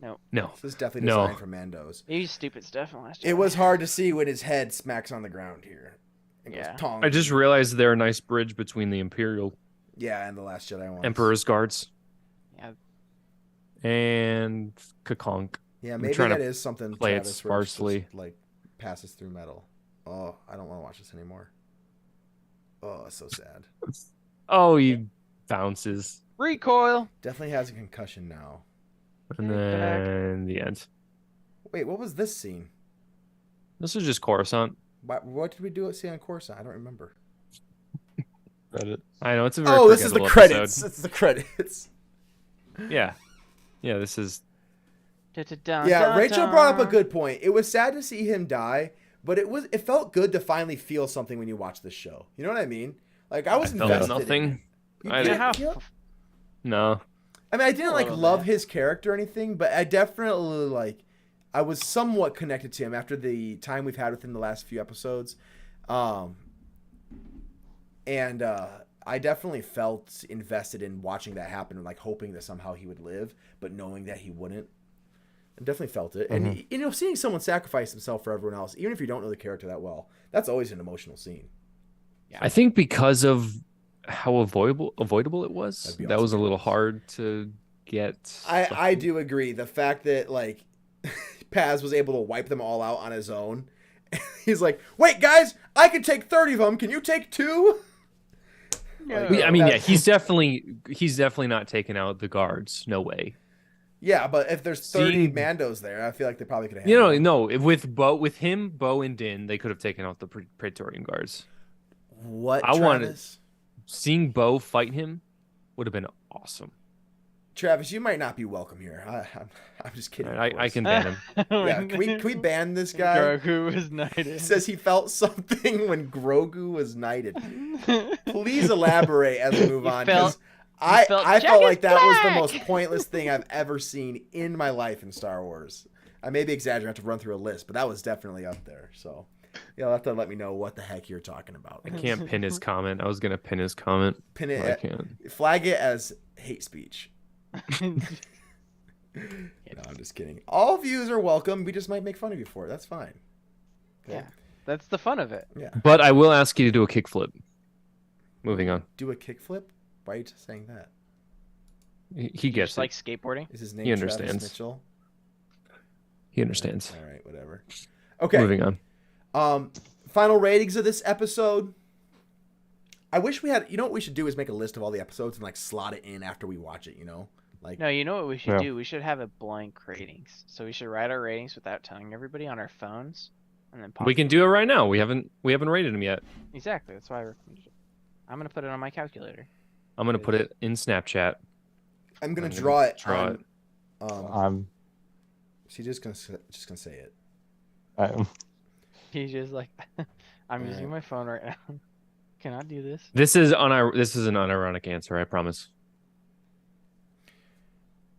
No. This is definitely No. designed for Mandos. They used stupid stuff in last. It Jedi. was hard to see when his head smacks on the ground here. It goes Yeah. tong. I just realized they're a nice bridge between the Imperial Yeah, and the Last Jedi one. Emperor's guards Yeah. and Kakonk. Yeah, I'm maybe trying to that is something. play it Travis, where it's just, sparsely. like passes through metal. Oh, I don't want to watch this anymore. Oh, it's so sad. Oh, he bounces. Recoil. Definitely has a concussion now. And Take it back. then the end. Wait, what was this scene? This is just Coruscant. What did we do at see on Coruscant? I don't remember. Reddit. I know, it's a very Oh, this is the forgettable credits. episode. It's the credits. Yeah. Yeah, this is... Yeah, Rachel brought up a good point. It was sad to see him die, but it felt good to finally feel something when you watch this show. You know what I mean? Like I was I felt invested in nothing. it. You I didn't Yeah, feel- No. I mean, I didn't like little love bit. his character or anything, but I definitely like. I was somewhat connected to him after the time we've had with him the last few episodes, and I definitely felt invested in watching that happen and like hoping that somehow he would live, but knowing that he wouldn't. I definitely felt it, and you know, seeing someone sacrifice himself for everyone else, even if you don't know the character that well, that's always an emotional scene. I think because of how avoidable it was, That'd be that was a awesome. little hard to get. I do agree. The fact that like Paz was able to wipe them all out on his own. He's like, "Wait, guys, I can take 30 of them. Can you take 2?" Like, I mean, yeah, that's- he's definitely not taking out the guards. No way. Yeah, but if there's 30 Seeing- Mandos there, I feel like they probably could have. You know, no. With Bo and Din, they could have taken out the Praetorian guards. What? I wanted- Travis? Seeing Bo fight him would have been awesome. Travis, you might not be welcome here. I'm just kidding. All right, of I course. can ban him. Yeah, can we ban this guy? Grogu was He knighted. says he felt something when Grogu was knighted. Please elaborate as we move You on. felt- 'Cause I felt felt Jack like is that was the black. most pointless thing I've ever seen in my life in Star Wars. I may be exaggerating, I have to run through a list, but that was definitely up there. So you'll have to let me know what the heck you're talking about. I can't pin his comment. I was gonna pin his comment. Pin But I it, can't. flag it as hate speech. No, I'm just kidding. All views are welcome. We just might make fun of you for it. That's fine. Okay? Yeah, that's the fun of it. Yeah. But I will ask you to do a kickflip. Moving on. Do a kickflip? Why are you just saying that? He gets Just it. like skateboarding. Is his name He Travis understands. Mitchell? He understands. All right, whatever. Okay. Moving on. Final ratings of this episode. I wish we had. You know what we should do is make a list of all the episodes and like slot it in after we watch it. You know, like No, you know what we should Yeah. do? We should have a blank ratings. So we should write our ratings without telling everybody on our phones, and then pop We can do it right now. We haven't rated him yet. Exactly. That's why I recommended it. I'm gonna put it on my calculator. I'm gonna put it in Snapchat. I'm gonna I'm gonna draw it. draw on, it. She's just gonna say it. He's just like, I'm using my phone right now. cannot do this. This is an unironic answer, I promise.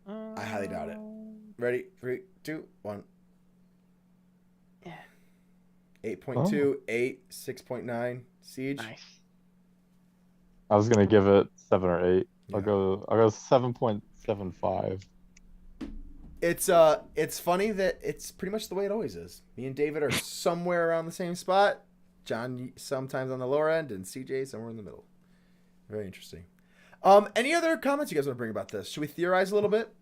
I highly doubt it. Ready? 3, 2, 1. Yeah. 8.2, 8, 6.9. Siege. Nice. I was gonna give it 7 or 8. Yeah. I'll go 7.75. It's funny that it's pretty much the way it always is. Me and David are somewhere around the same spot. John sometimes on the lower end, and CJ somewhere in the middle. Very interesting. Any other comments you guys want to bring about this? Should we theorize a little bit?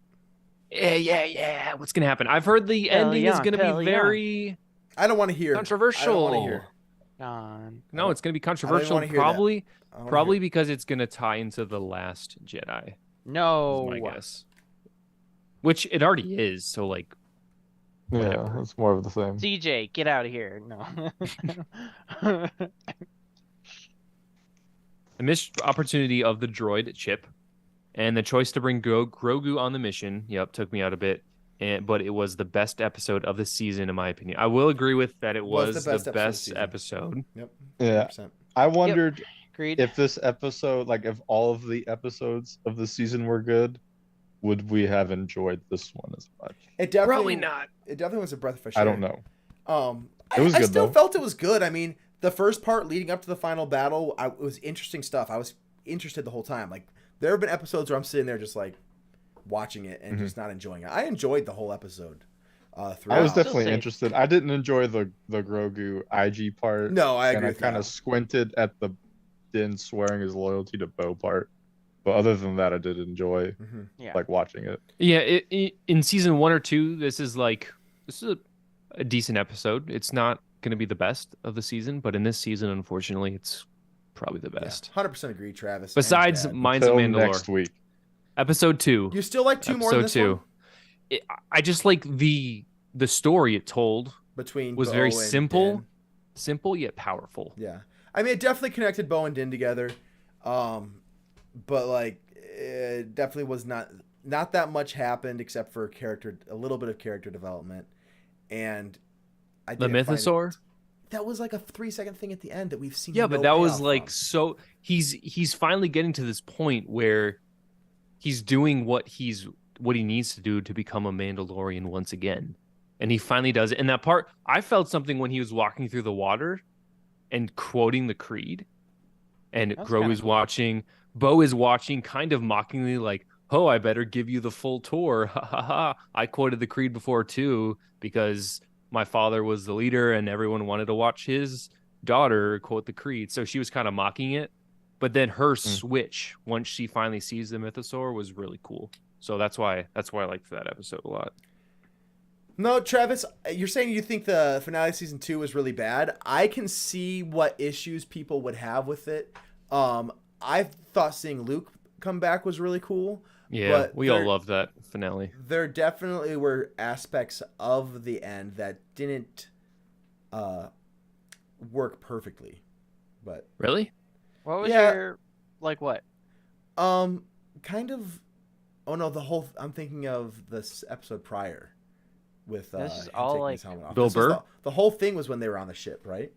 Yeah. What's gonna happen? I've heard the ending is gonna be very I don't want to hear. controversial. I don't want to hear. No, it's gonna be I don't controversial. wanna hear that. I wanna Probably hear. because it's gonna tie into the Last Jedi. No. Is my guess. Which it already is. So like, Yeah, Whatever. it's more of the same. CJ, get out of here. No. the missed opportunity of the droid chip, and the choice to bring Grogu on the mission. Yep, took me out a bit. But it was the best episode of the season, in my opinion. I will agree with that. It was the best episode. Yep. Yeah. 100%. I wondered Agreed. if this episode, like if all of the episodes of the season were good, would we have enjoyed this one as much? It definitely Probably not. It definitely was a breath of fresh air. I don't know. It was I good, still though. felt it was good. I mean, the first part leading up to the final battle, it was interesting stuff. I was interested the whole time. Like, there have been episodes where I'm sitting there just like watching it and just not enjoying it. I enjoyed the whole episode. Throughout. I was Still definitely safe. interested. I didn't enjoy the Grogu IG part. No, I and agree I with kind that. of squinted at the Din swearing his loyalty to Bo part. But other than that, I did enjoy Yeah. like watching it. Yeah, in season 1 or 2, this is a decent episode. It's not going to be the best of the season, but in this season, unfortunately, it's probably the best. 100% agree, Travis. and Besides Dad. Minds of Till Mandalore, next week. episode 2. You still like 2 more than Episode this 2. one? I just like the story it told Between was Bo very and simple, Din. yet powerful. Yeah. I mean, it definitely connected Bo and Din together. But like, it definitely was not that much happened except for a little bit of character development. And I The didn't find Mythosaur? it- that was like a 3-second thing at the end that we've seen. Yeah, but no that was payoff like from. so he's finally getting to this point where he's doing what he needs to do to become a Mandalorian once again. And he finally does it. And that part, I felt something when he was walking through the water and quoting the creed. And That's Grogu kinda is cool. watching, Bo is watching kind of mockingly like, "Oh, I better give you the full tour." Ha ha ha. I quoted the creed before too because my father was the leader and everyone wanted to watch his daughter quote the creed. So she was kind of mocking it. But then her switch once she finally sees the Mythosaur was really cool. So that's why I liked that episode a lot. No, Travis, you're saying you think the finale of season 2 was really bad. I can see what issues people would have with it. I thought seeing Luke come back was really cool. Yeah, But we all there- love that finale. There definitely were aspects of the end that didn't work perfectly. But Really? What was Yeah. your what? kind of. Oh no, I'm thinking of this episode prior with This is him all, taking like, his helmet off. Bill This was Burr? The whole thing was when they were on the ship, right?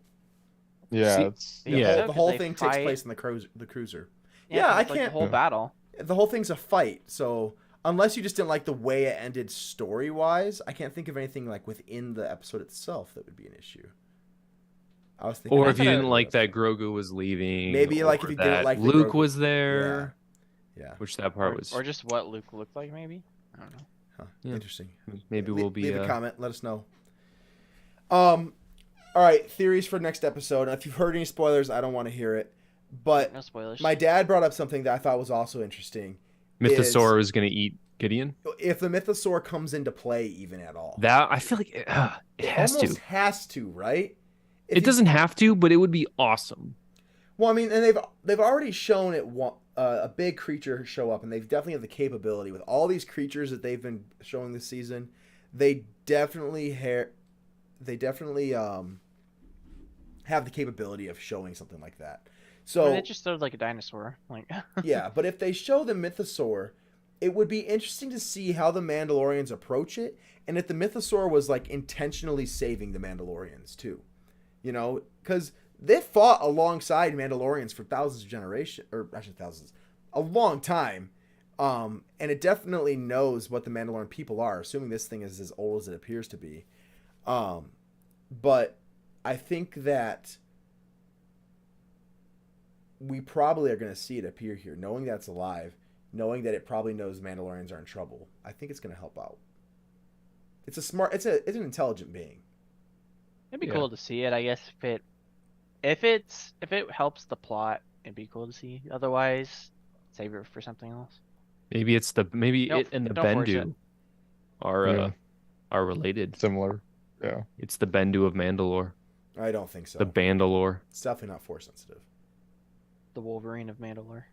Yeah, See- it's Yeah. The whole They thing takes fight. place in the cruiser. Yeah, Yeah, 'cause I it's, like, can't. the whole battle. The whole thing's a fight, so unless you just didn't like the way it ended story wise, I can't think of anything like within the episode itself that would be an issue. I was thinking, Or I if you thought didn't it like that Grogu was leaving. Maybe, like, or if you didn't that like that Luke Grogu- was there, yeah, which that part was Or just what Luke looked like, maybe. I don't know. huh, Yeah. interesting. maybe we'll be leave a comment. Let us know. All right, theories for next episode. If you've heard any spoilers, I don't want to hear it. But No spoilers. my dad brought up something that I thought was also interesting. Mythosaur is going to eat Gideon. If the Mythosaur comes into play even at all, That I feel like it has almost to. has to, right? If It you- doesn't have to, but it would be awesome. Well, I mean, and they've already shown it a big creature show up, and they've definitely have the capability with all these creatures that they've been showing this season. They definitely have the capability of showing something like that. So I mean, it just looked like a dinosaur. Like yeah, but if they show the Mythosaur, it would be interesting to see how the Mandalorians approach it, and if the Mythosaur was like intentionally saving the Mandalorians too, you know, because they fought alongside Mandalorians for thousands of generations, or actually thousands, a long time. And it definitely knows what the Mandalorian people are, assuming this thing is as old as it appears to be. But I think that we probably are going to see it appear here, knowing that it's alive, knowing that it probably knows Mandalorians are in trouble. I think it's going to help out. It's an intelligent being. It'd be cool to see it, I guess. If it helps the plot, it'd be cool to see. Otherwise, save it for something else. Maybe it and the don't force Bendu are related. Similar. Yeah. It's the Bendu of Mandalore. I don't think so. The Bandalore. It's definitely not force sensitive. The Wolverine of Mandalore.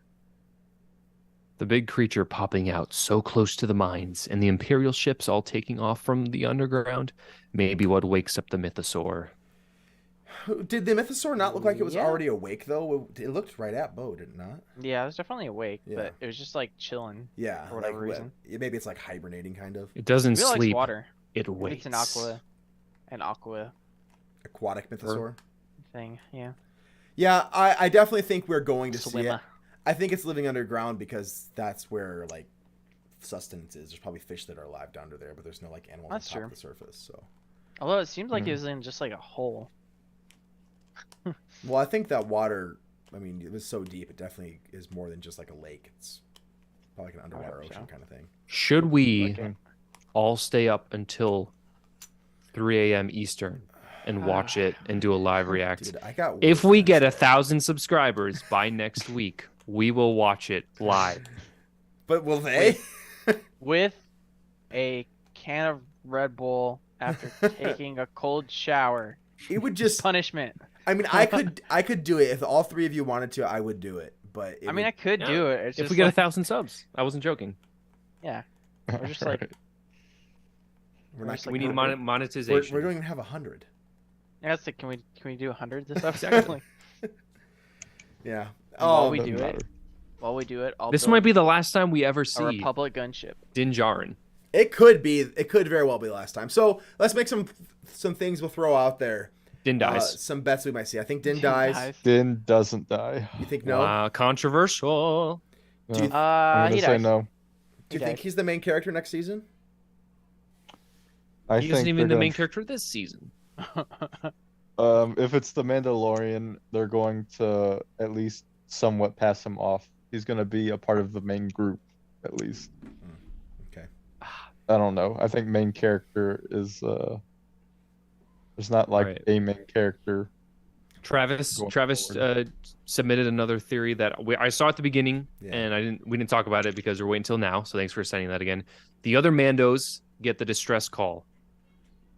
The big creature popping out so close to the mines, and the Imperial ships all taking off from the underground. Maybe what wakes up the Mythosaur. Did the Mythosaur not look like it was already awake, though? It looked right at Bo, did it not? Yeah, it was definitely awake, Yeah. but it was just like chilling. Yeah. For whatever reason. Maybe it's like hibernating, kind of. It doesn't It likes sleep. water. It Maybe waits. it's an aqua Aquatic Mythosaur. thing. Yeah. Yeah, I definitely think we're going to see it. Swimmer. I think it's living underground because that's where, like, sustenance is. There's probably fish that are alive down under there, but there's no, like, animals That's on top true. of the surface, so... Although it seems like it was in just like a hole. Well, I think that water, I mean, it was so deep, it definitely is more than just like a lake. It's probably like an underwater ocean kind of thing. Should we Okay. all stay up until 3 a.m. Eastern and watch it and do a live react? Dude, I got If we get 1,000 subscribers by next week, we will watch it live. But will they? With a can of Red Bull after taking a cold shower. It would just... Punishment. I mean, I could do it. If all three of you wanted to, I would do it. But I mean, I could do it. It's If just we get like, 1,000 subs, I wasn't joking. yeah. We're just like, we're not, just like- We need we're, monetization. we don't even have 100. yeah, it's like, can we do 100 this episode? Exactly. Yeah. While Oh, we doesn't do matter. it, while we do it, I'll This build might be the last time we ever a see Republic gunship. Din Djarin. it could be. It could very well be the last time. So let's make some things we'll throw out there. Din dies. Some bets we might see. I think Din dies. Din doesn't die. You think no? Wow, controversial. Do you- No. I'm He gonna say dies. no. Do you He think dies. he's the main character next season? I He think isn't even they're the gonna- main character this season. If it's the Mandalorian, they're going to at least somewhat pass him off. He's going to be a part of the main group, at least. Okay. I don't know. I think main character is there's not like Right. a main character. Travis Going Travis forward. submitted another theory that I saw at the beginning, Yeah. and we didn't talk about it because we're waiting until now. So thanks for sending that again. The other Mandos get the distress call.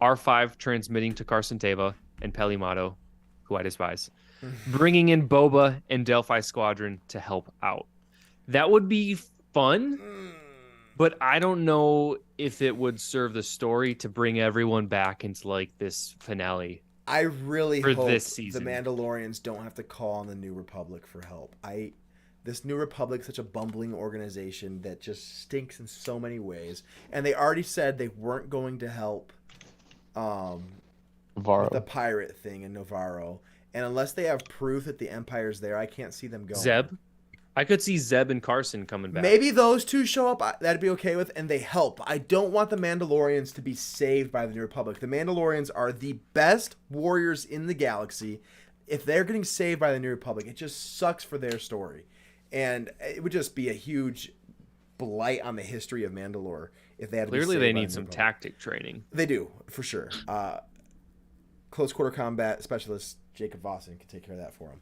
R5 transmitting to Carson Teva and Pelimato, who I despise, bringing in Boba and Delphi Squadron to help out. That would be fun, but I don't know if it would serve the story to bring everyone back into like this finale. I really For hope this the season. Mandalorians don't have to call on the New Republic for help. This New Republic is such a bumbling organization that just stinks in so many ways. And they already said they weren't going to help Varo. with the pirate thing in Navarro. And unless they have proof that the Empire's there, I can't see them going. Zeb, I could see Zeb and Carson coming back. Maybe those two show up, that'd be okay with, and they help. I don't want the Mandalorians to be saved by the New Republic. The Mandalorians are the best warriors in the galaxy. If they're getting saved by the New Republic, it just sucks for their story. And it would just be a huge blight on the history of Mandalore if they had to Clearly, be saved they by need the some New Republic. tactic training. They do, for sure. Close quarter combat specialist Jacob Vossen can take care of that for him.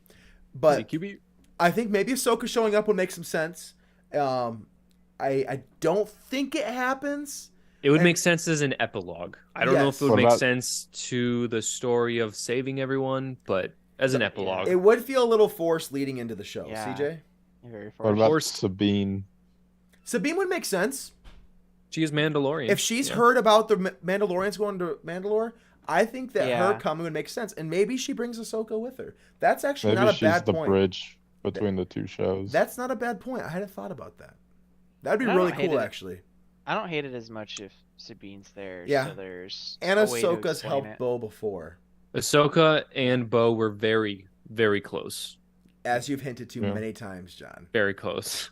But CQB. I think maybe Ahsoka showing up would make some sense. I don't think it happens. It would And- make sense as an epilogue. I don't know if Yes. it would What make about- sense to the story of saving everyone, but as an epilogue. It would feel a little forced leading into the show. Yeah. CJ? Very What fortunate. about Forced. Sabine? Sabine would make sense. She is Mandalorian. If she's Yeah. heard about the Mandalorians going to Mandalore, I think that Yeah. her coming would make sense. And maybe she brings Ahsoka with her. That's actually Maybe not a she's bad the point. bridge between the two shows. That's not a bad point. I hadn't thought about that. That'd be I don't really hate cool, it. actually. I don't hate it as much if Sabine's there. Yeah. So there's And a way to Ahsoka's explain helped it. Bo before. Ahsoka and Bo were very, Very close. as you've hinted to Yeah. many times, John. Very close.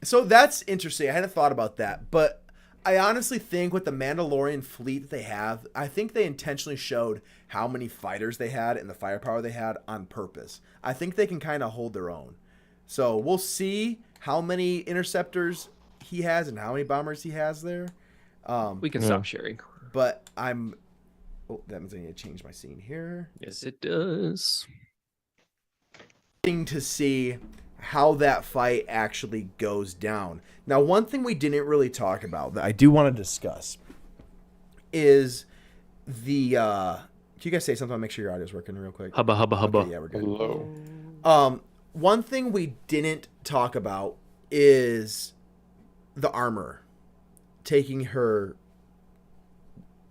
So that's interesting. I hadn't thought about that, but I honestly think with the Mandalorian fleet that they have, I think they intentionally showed how many fighters they had and the firepower they had on purpose. I think they can kind of hold their own. So we'll see how many interceptors he has and how many bombers he has there. We can stop sharing. But I'm... Oh, that means I need to change my scene here. Yes, it does. To see how that fight actually goes down. Now, one thing we didn't really talk about that I do want to discuss is the... Can you guys say something? I'll make sure your audio's working real quick. Hubba, hubba, hubba. Okay, yeah, we're good. Hello. One thing we didn't talk about is the armor taking her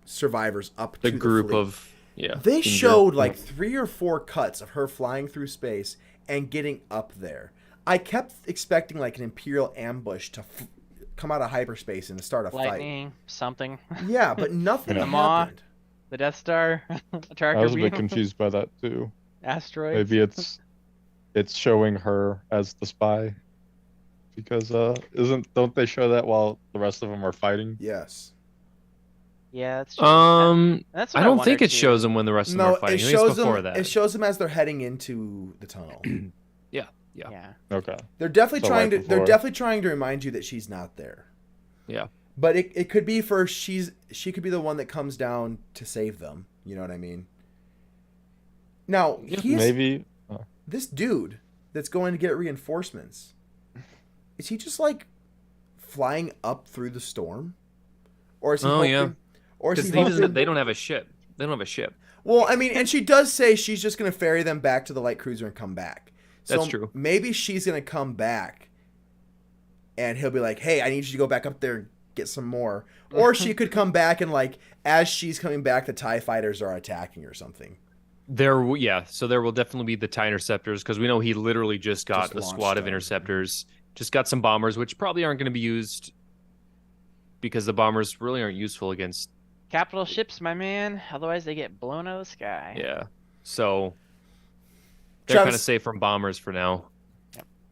survivors up The to group the fleet. of... Yeah. They Indra. showed like 3 or 4 cuts of her flying through space and getting up there. I kept expecting like an Imperial ambush to come out of hyperspace and to start a Lightning, something. fight. Yeah, but nothing The Maw. happened. The Death Star. I Tractor was a bit beam. confused by that too. Asteroids. Maybe it's showing her as the spy, because don't they show that while the rest of them are fighting? Yes. Yeah, that's true. That's what I don't think wondered, it too. shows them when the rest of them No, are fighting. it I think it's shows before them. that. It shows them as they're heading into the tunnel. Yeah. Yeah. Okay. They're definitely So trying right to. They're before. definitely trying to remind you that she's not there. Yeah. But it could be for she could be the one that comes down to save them. You know what I mean? Now he's Maybe. this dude that's going to get reinforcements. Is he just like flying up through the storm, or is he? Oh, hoping, yeah. Or is Because he? Hoping, they don't have a ship. They don't have a ship. well, I mean, and she does say she's just going to ferry them back to the light cruiser and come back. So That's true. Maybe she's going to come back, and he'll be like, "Hey, I need you to go back up there and get some more." Or she could come back and like, as she's coming back, the TIE fighters are attacking or something. So there will definitely be the TIE interceptors, because we know he literally just got Just a launched squad of them. interceptors. Just got some bombers, which probably aren't going to be used because the bombers really aren't useful against. Capital ships, my man. Otherwise, they get blown out of the sky. Yeah. So they're kind of Travis- safe from bombers for now.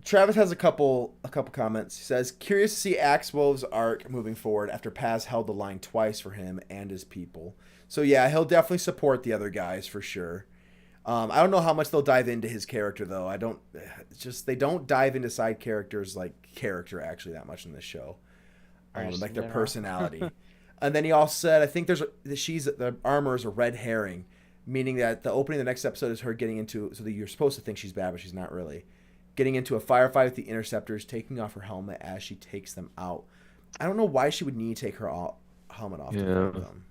Travis has a couple comments. He says, "Curious to see Axwolf's arc moving forward after Paz held the line twice for him and his people." So yeah, he'll definitely support the other guys for sure. I don't know how much they'll dive into his character though. They don't dive into side characters like character actually that much in this show, Or just like in their general. personality. And then he also said, I think the armor is a red herring, meaning that the opening of the next episode is her getting into, so that you're supposed to think she's bad, but she's not really, getting into a firefight with the interceptors, taking off her helmet as she takes them out. I don't know why she would need to take her helmet off to Yeah. fight them,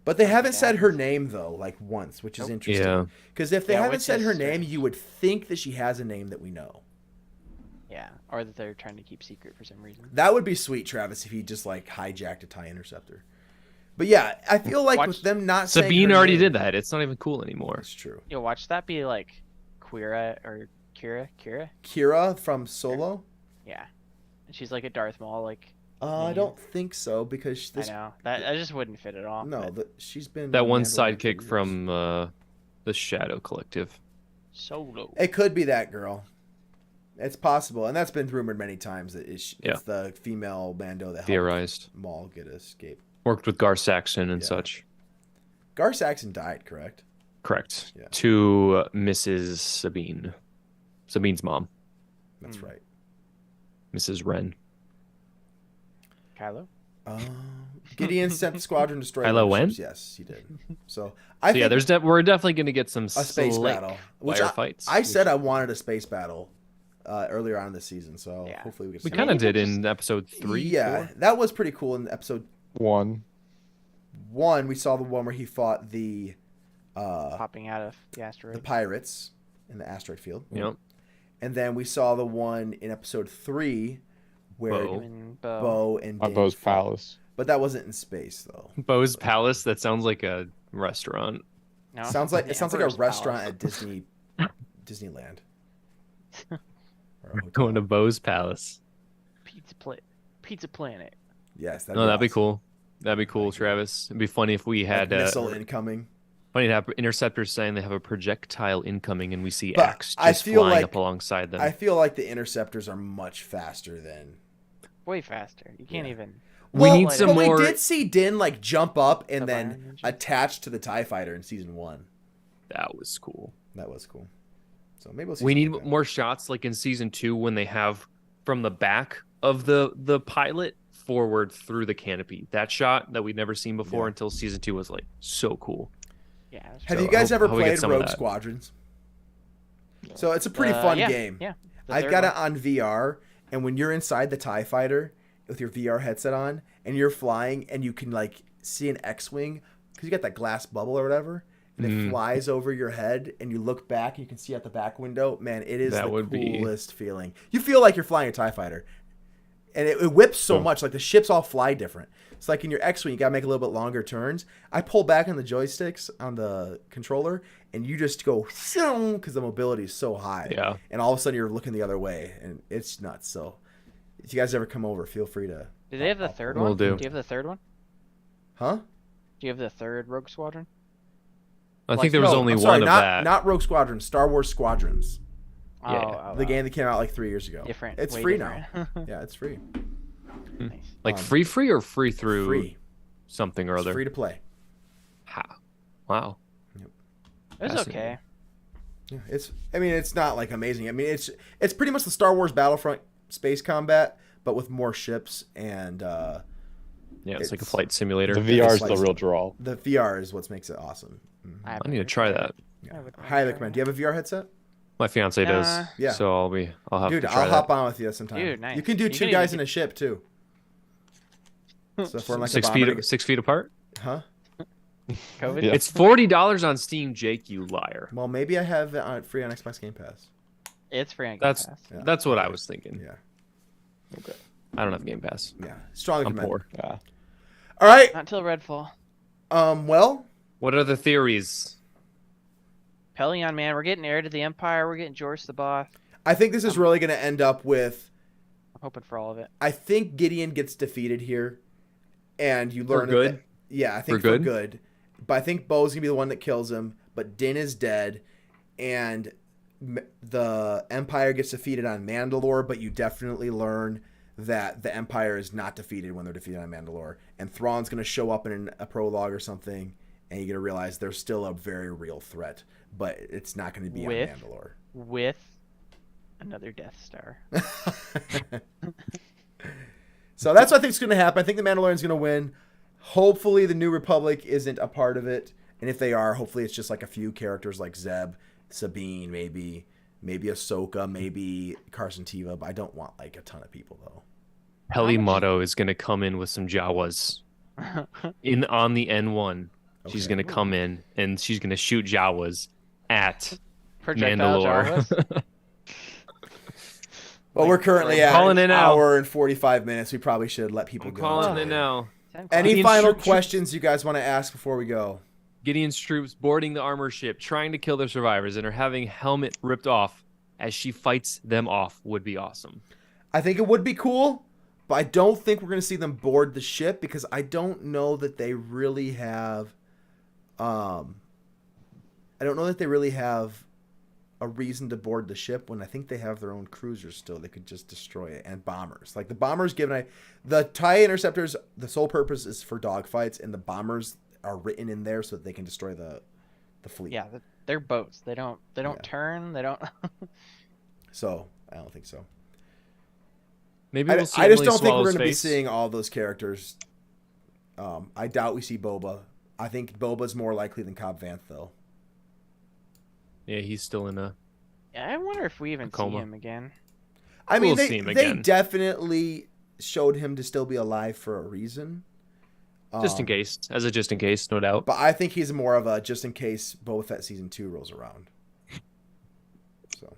but they haven't said her name though, like once, which is Nope. interesting. Yeah. Because if they Yeah, haven't which said is her name, strange. you would think that she has a name that we know. Yeah. Or that they're trying to keep secret for some reason. That would be sweet, Travis, if he just like hijacked a TIE interceptor. But yeah, I feel like with them not saying Sabine her already name, did that. It's not even cool anymore. That's true. Yo, watch that be like Quira or Kira? Kira from Solo? Yeah. And she's like a Darth Maul, like I Yeah. don't think so because I this. know. That just wouldn't fit at all. No, but she's been That one Mandalorian for sidekick years. from the Shadow Collective. Solo. It could be that girl. It's possible, and that's been rumored many times that it's Yeah. the female Mando that helped Theorized. Maul get escape. Worked with Gar Saxon and Yeah. such. Gar Saxon died, correct? Correct. Yeah. To Mrs. Sabine. Sabine's mom. That's Hmm. right. Mrs. Wren. Kylo? Gideon sent the squadron to destroy Kylo Ren? warships. Yes, he did. So So I yeah, think we're definitely going to get some a space slick battle, which firefights. I said I wanted a space battle earlier on this season. So Yeah. hopefully we get. We some- kind of Maybe did we'll in episode 3. Yeah, 4. that was pretty cool in episode 1. 1. We saw the one where he fought the Popping out of the asteroid. pirates in the asteroid field. Yep. And then we saw the one in episode 3 where Bo. And Bo. Bo and On Din Bo's fought. palace. But that wasn't in space though. Bo's Palace. That sounds like a restaurant. No? Sounds like The it sounds like a Emperor's restaurant Palace. at Disneyland. Or a hotel. Going to Bo's Palace. Pizza Planet. Yes, No, that'd be awesome. cool. That'd be cool, Like, Travis. It'd be funny if we Like had missile incoming. Funny to have interceptors saying they have a projectile incoming, and we see But Axe I just feel flying like- up alongside them. I feel like the interceptors are much faster than. Way faster. You can't Yeah. even. We need Well, some but more. we did see Din like jump up and The then Iron Ninja. attach to the TIE fighter in season 1. That was cool. That was cool. So maybe we'll see. We something need like that. more shots like in season 2 when they have from the back of the pilot forward through the canopy. That shot that we'd never seen before Yeah. until season 2 was like so cool. Yeah. that's Have true. you guys hope- ever hope we get played some of Rogue that. Squadrons? So it's a pretty fun yeah, game. Yeah. the I've third got one. it on VR, and when you're inside the TIE fighter with your VR headset on, and you're flying, and you can like see an X-wing because you got that glass bubble or whatever, and it flies over your head, and you look back, and you can see out the back window. Man, it is That the would be- coolest feeling. You feel like you're flying a TIE fighter, and it whips so Oh. much. Like the ships all fly different. It's like in your X-wing, you gotta make a little bit longer turns. I pull back on the joysticks on the controller, and you just go because the mobility is so high. Yeah. And all of a sudden you're looking the other way, and it's nuts. So if you guys ever come over, feel free to. Do they have the third Will one? do. Do you have the third one? Huh? Do you have the third Rogue Squadron? I think there was No, only I'm one sorry, of not, that. Not Rogue Squadron, Star Wars Squadrons. Yeah. The game that came out like 3 years ago. Different. It's way free different. now. Yeah, it's free. Nice. Like free or free through Free. something or It's other. free to play. How? Wow. It was Fascinating. okay. Yeah, it's. I mean, it's not like amazing. I mean, it's pretty much the Star Wars Battlefront space combat, but with more ships and Yeah, it's like a It's- flight simulator. The VR is like- the real draw. the VR is what makes it awesome. I need to try that. Yeah. I would like Highly to recommend. Do you have a VR headset? My fiance does. Yeah. So I'll have Dude, to try I'll that. hop on with you sometime. Dude, nice. You can do You two can guys even- in a ship too. So if we're in, like, a 6 bomber feet to- 6 feet apart. Huh? COVID. Yeah. It's $40 on Steam, Jake, you liar. Well, maybe I have it free on Xbox Game Pass. It's free on Game That's Pass. Yeah. that's what I was thinking. Yeah. I don't have Game Pass. Yeah. Strongly I'm recommend. poor. Yeah. All right. Not until Redfall. Well, What are the theories? Pelion, man, we're getting heir to the Empire. We're getting George the Boss. I think this is really going to end up with. I'm hoping for all of it. I think Gideon gets defeated here, and you learn good? That, yeah, I think For for good? good. But I think Bo's gonna be the one that kills him. But Din is dead, and the Empire gets defeated on Mandalore. But you definitely learn that the Empire is not defeated when they're defeated on Mandalore, and Thrawn's gonna show up in a prologue or something, and you're gonna realize there's still a very real threat, but it's not gonna be With? on Mandalore. With another Death Star. So that's what I think is going to happen. I think the Mandalorian's going to win. Hopefully, the New Republic isn't a part of it, and if they are, hopefully it's just like a few characters like Zeb, Sabine, maybe Ahsoka, maybe Carson Teva. But I don't want like a ton of people though. Heli much- Motto is going to come in with some Jawas on the N1. She's Okay. going to come in and she's going to shoot Jawas at Projectile Mandalore. Jawas. Well, we're currently at Calling an it now. hour and 45 minutes. We probably should let people I'm go. calling it now. Any Gideon's final troop- questions you guys want to ask before we go? Gideon's troops boarding the armor ship, trying to kill their survivors, and are having helmet ripped off as she fights them off would be awesome. I think it would be cool, but I don't think we're going to see them board the ship because I don't know that they really have. I don't know that they really have a reason to board the ship when I think they have their own cruisers still. They could just destroy it, and bombers. Like the bombers the TIE interceptors, the sole purpose is for dogfights, and the bombers are written in there so that they can destroy the fleet. Yeah, they're boats. They don't Yeah. turn. They don't. So I don't think so. Maybe I we'll see just Emily don't think we're Swallow's going to be face. seeing all those characters. I doubt we see Boba. I think Boba's more likely than Cobb Vanth, though. Yeah, he's still in a. Yeah, I wonder if we even see Coma. him again. I mean, We'll see him they again. definitely showed him to still be alive for a reason. Just in case, just in case, no doubt. But I think he's more of a just in case Boba Fett season 2 rolls around. So,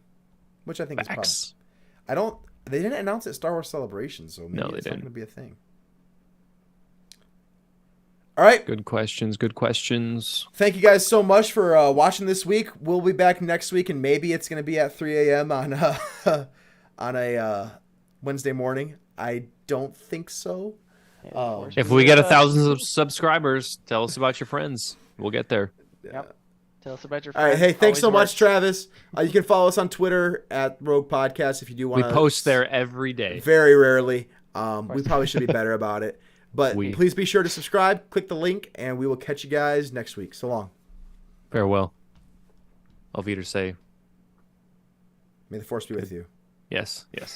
which I think is probably. Facts. I don't. They didn't announce it at Star Wars Celebration, so maybe No, they it's not didn't. going to be a thing. All right. Good questions. Good questions. Thank you guys so much for watching this week. We'll be back next week, and maybe it's going to be at 3 a.m. on a Wednesday morning. I don't think so. Yeah, Oh. force If we get feed. 1,000 subscribers, tell us about your friends. We'll get there. Yep. Tell us about your All friends. right. Hey, thanks Always so much, works. Travis. You can follow us on Twitter at Rogue Podcast if you do We want to. post there every day. Very rarely. We probably should be better about it. But We- please be sure to subscribe, click the link, and we will catch you guys next week. So long. Farewell. Auf Wiedersehen. May the force be with you. Yes. Yes.